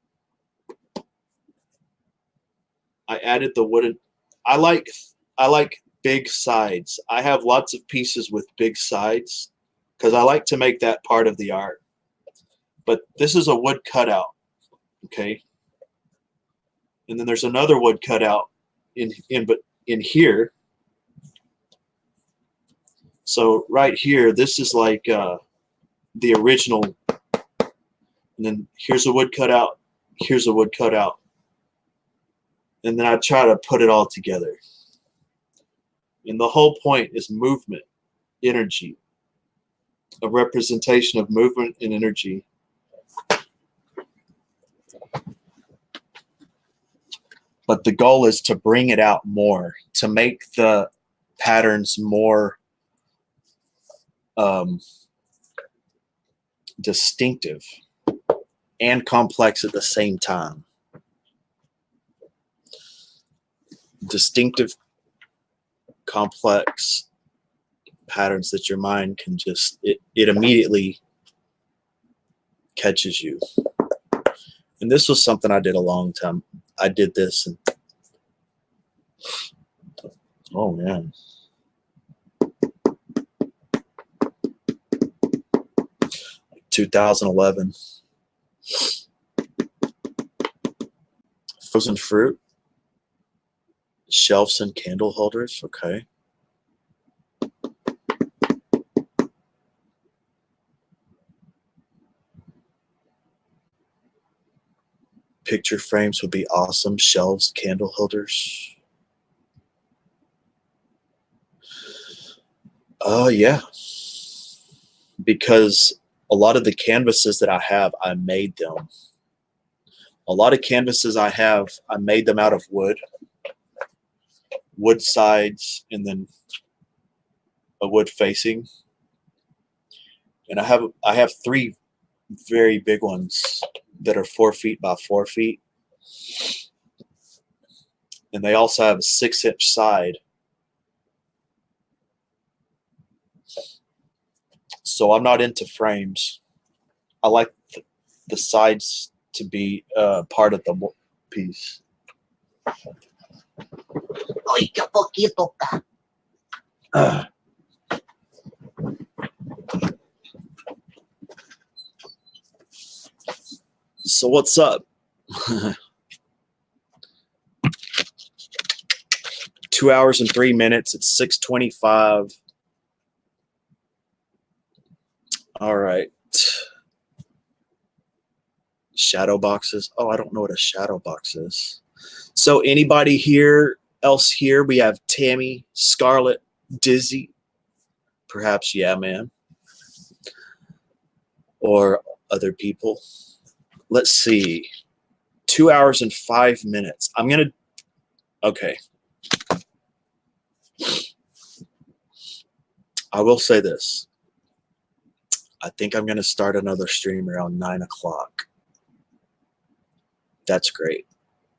I added the wooden. I like big sides. I have lots of pieces with big sides because I like to make that part of the art. But this is a wood cutout, okay? And then there's another wood cutout in here. So right here, this is like the original. And then here's a wood cutout. Here's a wood cutout. And then I try to put it all together. And the whole point is movement, energy, a representation of movement and energy. But the goal is to bring it out more, to make the patterns more distinctive and complex at the same time. Distinctive, complex patterns that your mind can just, it immediately catches you. And this was something I did a long time. I did this and oh man. Like 2011. Frozen fruit. Shelves and candle holders, okay. Picture frames would be awesome. Shelves, candle holders. Oh, yeah. Because a lot of the canvases that I have, I made them. A lot of canvases I have, I made them out of wood. Wood sides and then a wood facing. And I have 3 very big ones that are 4 feet by 4 feet. And they also have a 6-inch side. So I'm not into frames. I like the sides to be part of the piece. Uy, qué poquito ka. So what's up? 2 hours and 3 minutes. It's 6:25. All right. Shadow boxes. Oh, I don't know what a shadow box is. So anybody else here? We have Tammy, Scarlett, Dizzy, perhaps Yeah Man, or other people. Let's see. 2 hours and 5 minutes. Okay. I will say this. I think I'm going to start another stream around 9 o'clock. That's great.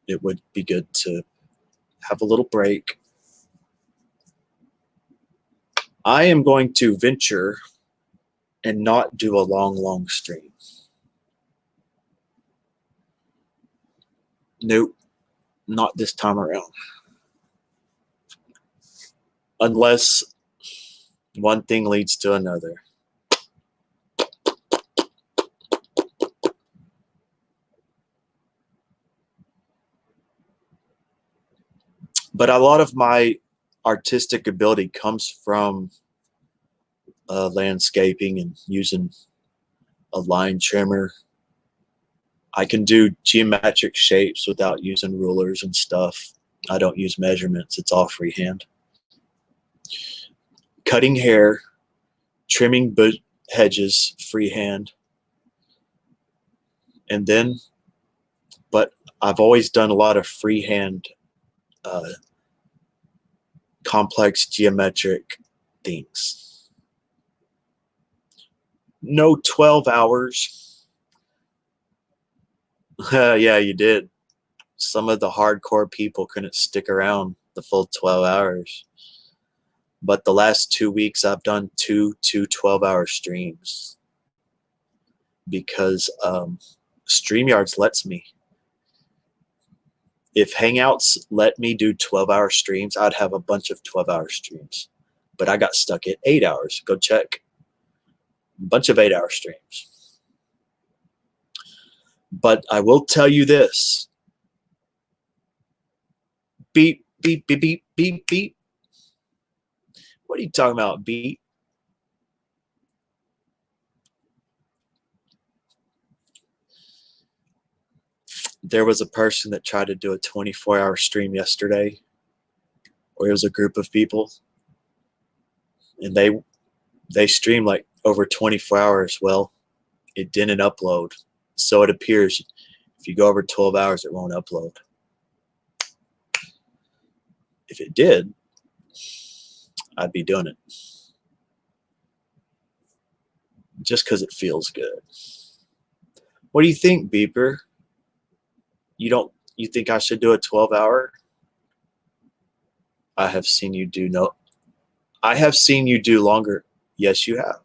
It would be good to have a little break. I am going to venture and not do a long stream. Nope, not this time around. Unless one thing leads to another. But a lot of my artistic ability comes from landscaping and using a line trimmer. I can do geometric shapes without using rulers and stuff. I don't use measurements. It's all freehand. Cutting hair, trimming hedges, freehand. And then, but I've always done a lot of freehand, complex geometric things. No 12 hours. Yeah, you did. Some of the hardcore people couldn't stick around the full 12 hours. But the last 2 weeks, I've done two 12-hour streams because StreamYards lets me. If Hangouts let me do 12-hour streams, I'd have a bunch of 12-hour streams. But I got stuck at 8 hours. Go check. A bunch of 8-hour streams. But I will tell you this. Beep, beep, beep, beep, beep, beep. What are you talking about, beep? There was a person that tried to do a 24-hour stream yesterday, or it was a group of people, and they streamed like over 24 hours. Well, it didn't upload. So it appears if you go over 12 hours, it won't upload. If it did, I'd be doing it. Just because it feels good. What do you think, Beeper? You think I should do a 12-hour? I have seen you do longer. Yes, you have.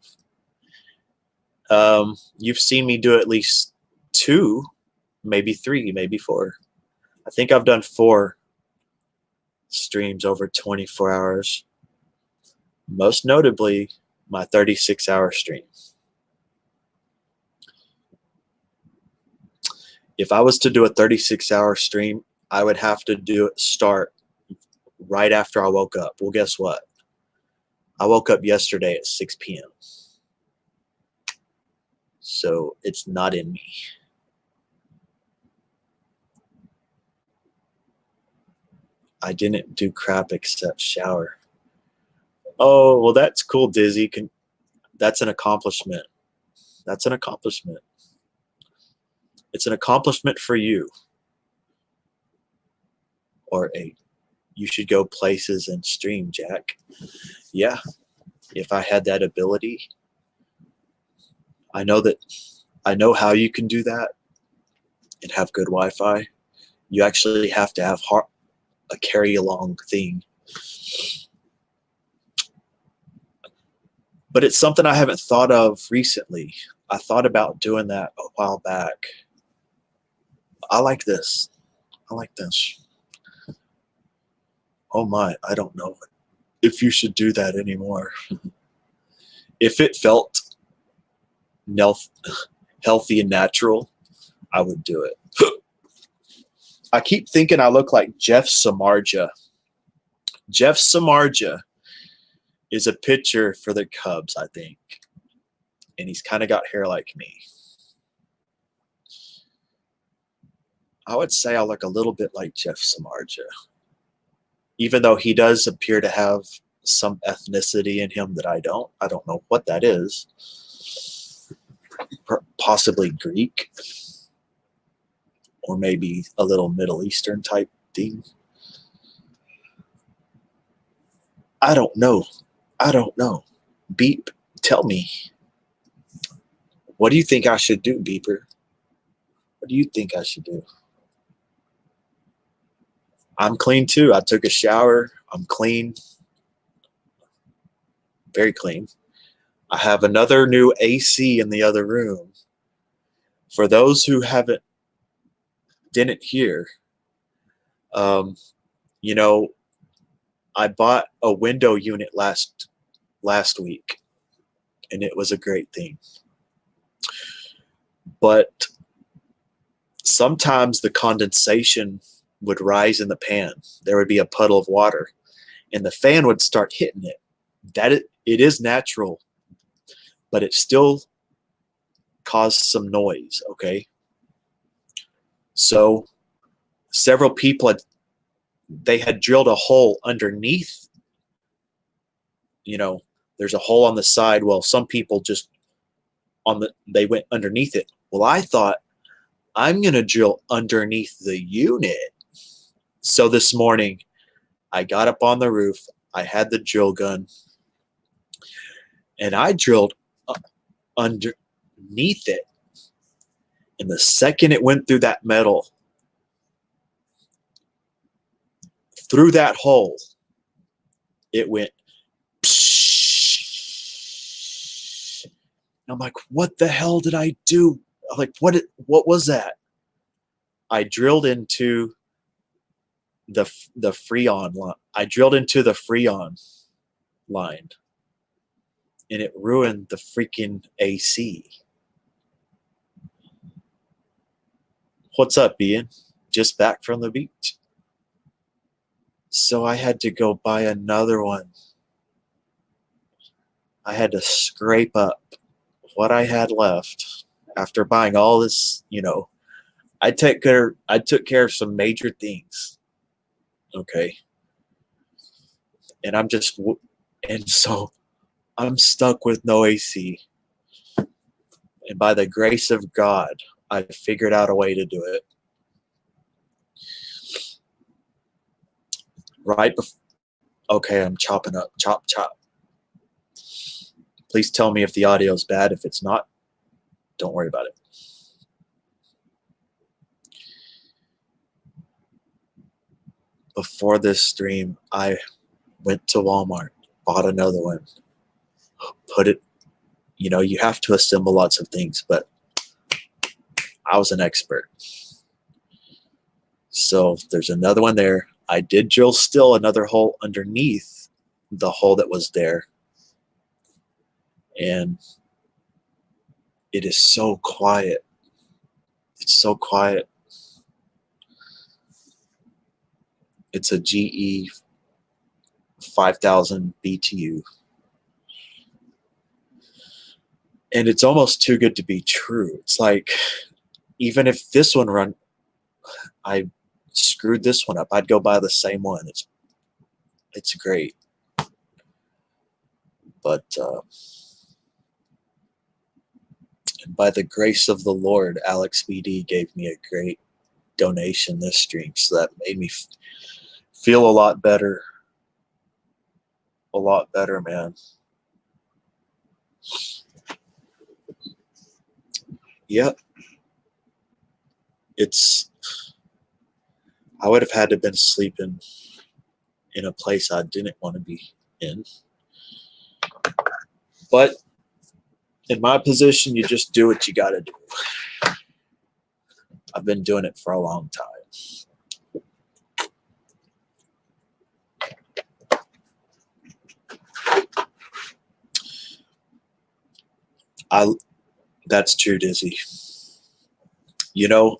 You've seen me do at least 2, maybe 3, maybe 4. I think I've done 4 streams over 24 hours. Most notably, my 36-hour stream. If I was to do a 36-hour stream, I would have to start right after I woke up. Well, guess what? I woke up yesterday at 6 p.m. So it's not in me. I didn't do crap except shower. Oh, well, that's cool, Dizzy. That's an accomplishment. That's an accomplishment. It's an accomplishment for you. Or you should go places and stream, Jack. Yeah, if I had that ability. I know how you can do that and have good Wi-Fi. You actually have to have a carry-along thing. But it's something I haven't thought of recently. I thought about doing that a while back. I like this. I like this. Oh my, I don't know if you should do that anymore. If it felt healthy and natural, I would do it. I keep thinking I look like Jeff Samardzija. Jeff Samardzija is a pitcher for the Cubs, I think. And he's kind of got hair like me. I would say I look a little bit like Jeff Samardzija. Even though he does appear to have some ethnicity in him that I don't. I don't know what that is. Possibly Greek. Or maybe a little Middle Eastern type thing. I don't know. I don't know. Beep, tell me. What do you think I should do, Beeper? What do you think I should do? I'm clean too. I took a shower. I'm clean. Very clean. I have another new AC in the other room. For those who didn't hear, you know, I bought a window unit last week, and it was a great thing. But sometimes the condensation would rise in the pan. There would be a puddle of water, and the fan would start hitting it. It is natural. but it still caused some noise, okay? So several people had drilled a hole underneath, there's a hole on the side. Well, some people just they went underneath it. Well, I thought, I'm going to drill underneath the unit. So this morning, I got up on the roof. I had the drill gun, and I drilled underneath it. And the second it went through that metal, through that hole, it went psh. And I'm like, what the hell did I do? I'm like, what was that? I drilled into the Freon line. I drilled into the Freon line, and it ruined the freaking AC. What's up, Ian? Just back from the beach. So I had to go buy another one. I had to scrape up what I had left after buying all this, I took care of some major things. Okay. And so I'm stuck with no AC. And by the grace of God, I figured out a way to do it. Okay, I'm chopping up. Chop. Please tell me if the audio is bad. If it's not, don't worry about it. Before this stream, I went to Walmart, bought another one, put it, you have to assemble lots of things, but I was an expert. So there's another one there. I did drill still another hole underneath the hole that was there. And it is so quiet. It's so quiet. It's a GE 5000 BTU. And it's almost too good to be true. It's like, even if this one I screwed this one up, I'd go buy the same one. It's great. But by the grace of the Lord, Alex BD gave me a great donation this stream, so that made me feel a lot better. A lot better, man. Yep. I would have had to been sleeping in a place I didn't want to be in. But in my position, you just do what you got to do. I've been doing it for a long time. That's true, Dizzy.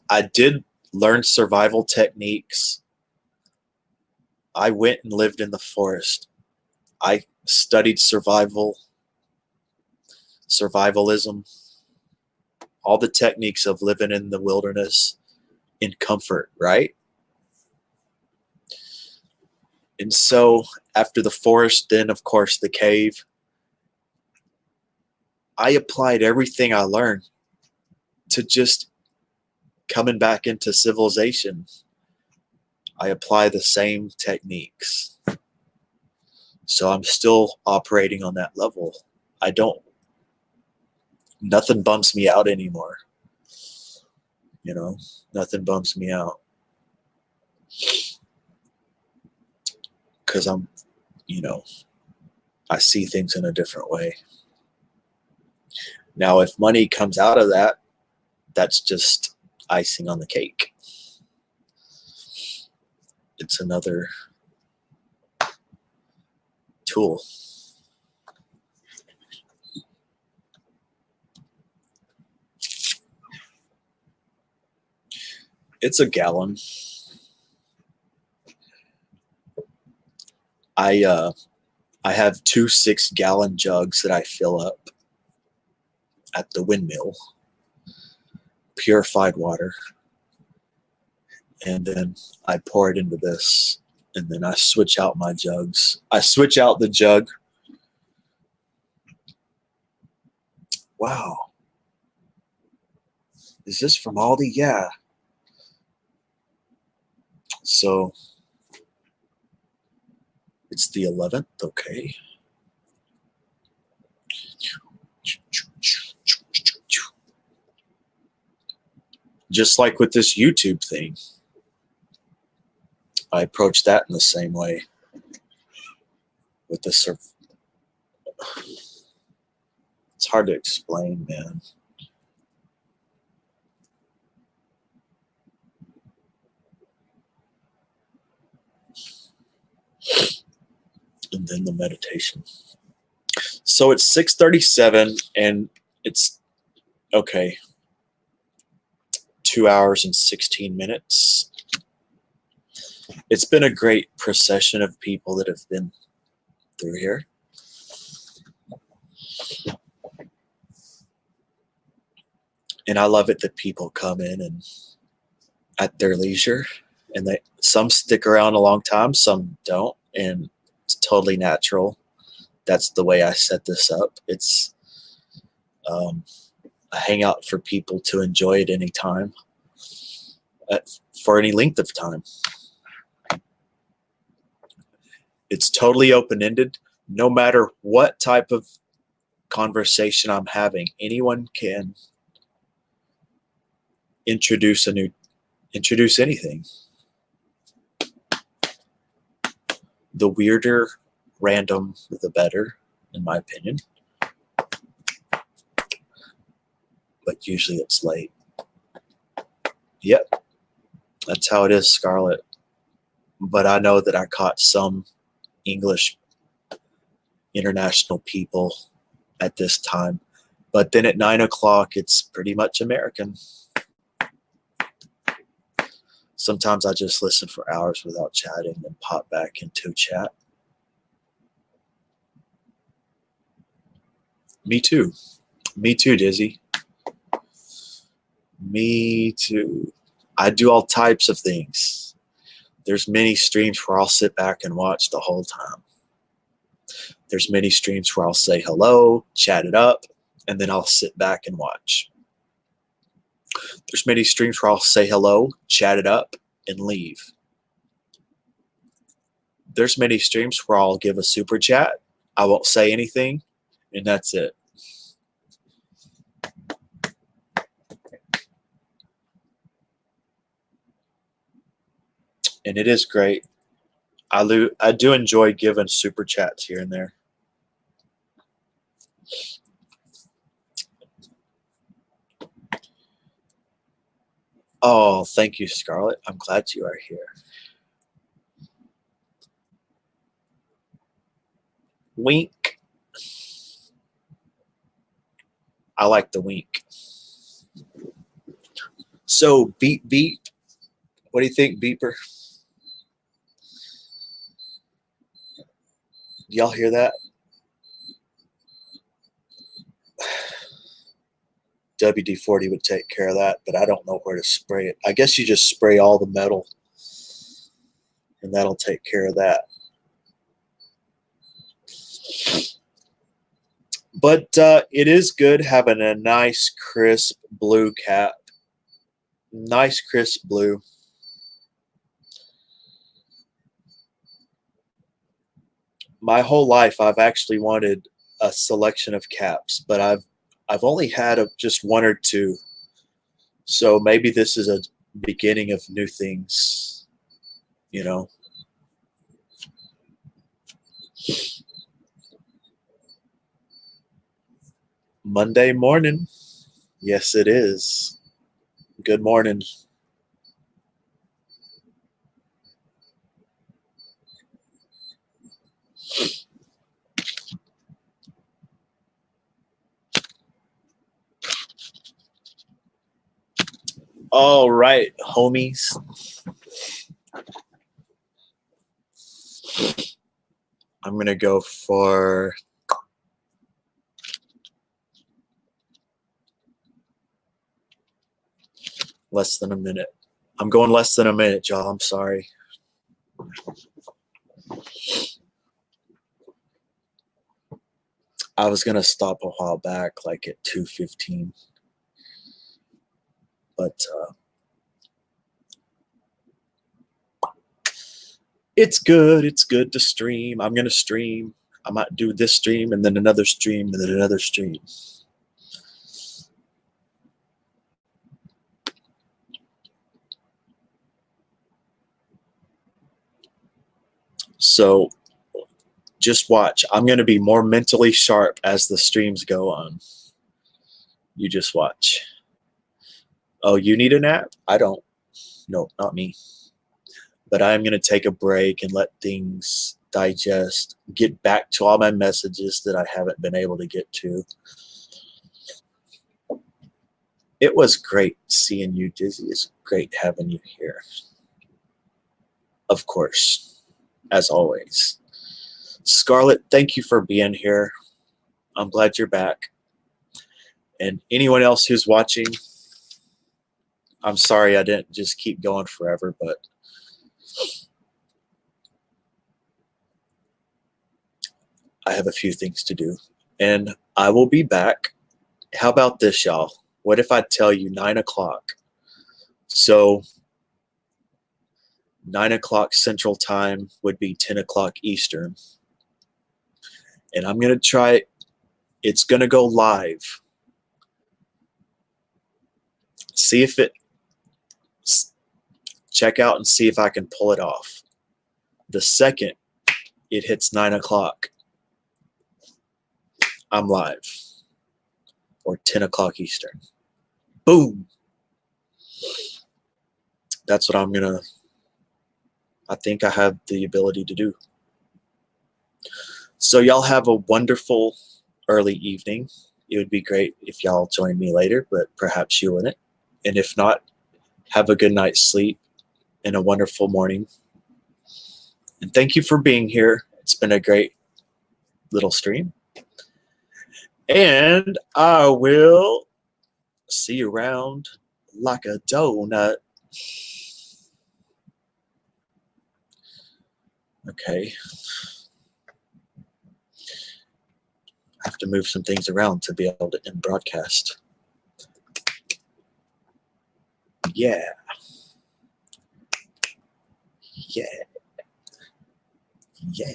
I did learn survival techniques. I went and lived in the forest. I studied survivalism, all the techniques of living in the wilderness in comfort, right? And so after the forest, then of course the cave, I applied everything I learned to just coming back into civilization. I apply the same techniques. So I'm still operating on that level. Nothing bumps me out anymore. Nothing bumps me out. Because I see things in a different way. Now, if money comes out of that, that's just icing on the cake. It's another tool. It's a gallon. I have 2 6-gallon jugs that I fill up. at the windmill, purified water. And then I pour it into this, and then I switch out my jugs. I switch out the jug. Wow. Is this from Aldi? Yeah. So it's the 11th. Okay. Just like with this YouTube thing, I approach that in the same way with the surf. It's hard to explain, man. And then the meditation. So it's 6:37 and it's okay. 2 hours and 16 minutes. It's been a great procession of people that have been through here. And I love it that people come in and at their leisure, and some stick around a long time, some don't, and it's totally natural. That's the way I set this up. It's a hangout for people to enjoy at any time, for any length of time. It's totally open-ended. No matter what type of conversation I'm having, anyone can introduce anything. The weirder, random, the better, in my opinion. But usually it's late. Yep, that's how it is, Scarlett. But I know that I caught some English international people at this time. But then at 9 o'clock, it's pretty much American. Sometimes I just listen for hours without chatting and pop back into chat. Me too. Me too, Dizzy. Me too. I do all types of things. There's many streams where I'll sit back and watch the whole time. There's many streams where I'll say hello, chat it up, and then I'll sit back and watch. There's many streams where I'll say hello, chat it up, and leave. There's many streams where I'll give a super chat, I won't say anything, and that's it. And it is great. I do enjoy giving super chats here and there. Oh, thank you, Scarlett. I'm glad you are here. Wink. I like the wink. So, beep, beep. What do you think, beeper? Y'all hear that? WD-40 would take care of that, but I don't know where to spray it. I guess you just spray all the metal, and that'll take care of that. But it is good having a nice, crisp blue cap. Nice, crisp blue. My whole life, I've actually wanted a selection of caps, but I've only had just one or two. So maybe this is a beginning of new things, you know. Monday morning. Yes, it is. Good morning. All right, homies. I'm going to go for Less than a minute. I'm going less than a minute, y'all. I'm sorry. I was going to stop a while back, like at 2:15. But it's good. It's good to stream. I'm going to stream. I might do this stream and then another stream and then another stream. So just watch. I'm going to be more mentally sharp as the streams go on. You just watch. Oh, you need a nap? I don't. No, not me. But I'm going to take a break and let things digest, get back to all my messages that I haven't been able to get to. It was great seeing you, Dizzy. It's great having you here. Of course, as always. Scarlett, thank you for being here. I'm glad you're back. And anyone else who's watching, I'm sorry I didn't just keep going forever, but I have a few things to do. And I will be back. How about this, y'all? What if I tell you 9 o'clock? So 9 o'clock Central Time would be 10 o'clock Eastern. And I'm going to try, it's going to go live. See if it, check out and see if I can pull it off. The second it hits 9 o'clock, I'm live. Or 10 o'clock Eastern. Boom. That's what I'm going to, I think I have the ability to do. So y'all have a wonderful early evening. It would be great if y'all join me later, but perhaps you wouldn't. And if not, have a good night's sleep and a wonderful morning. And thank you for being here. It's been a great little stream. And I will see you around like a donut. Okay. I have to move some things around to be able to end broadcast. Yeah. Yeah. Yeah.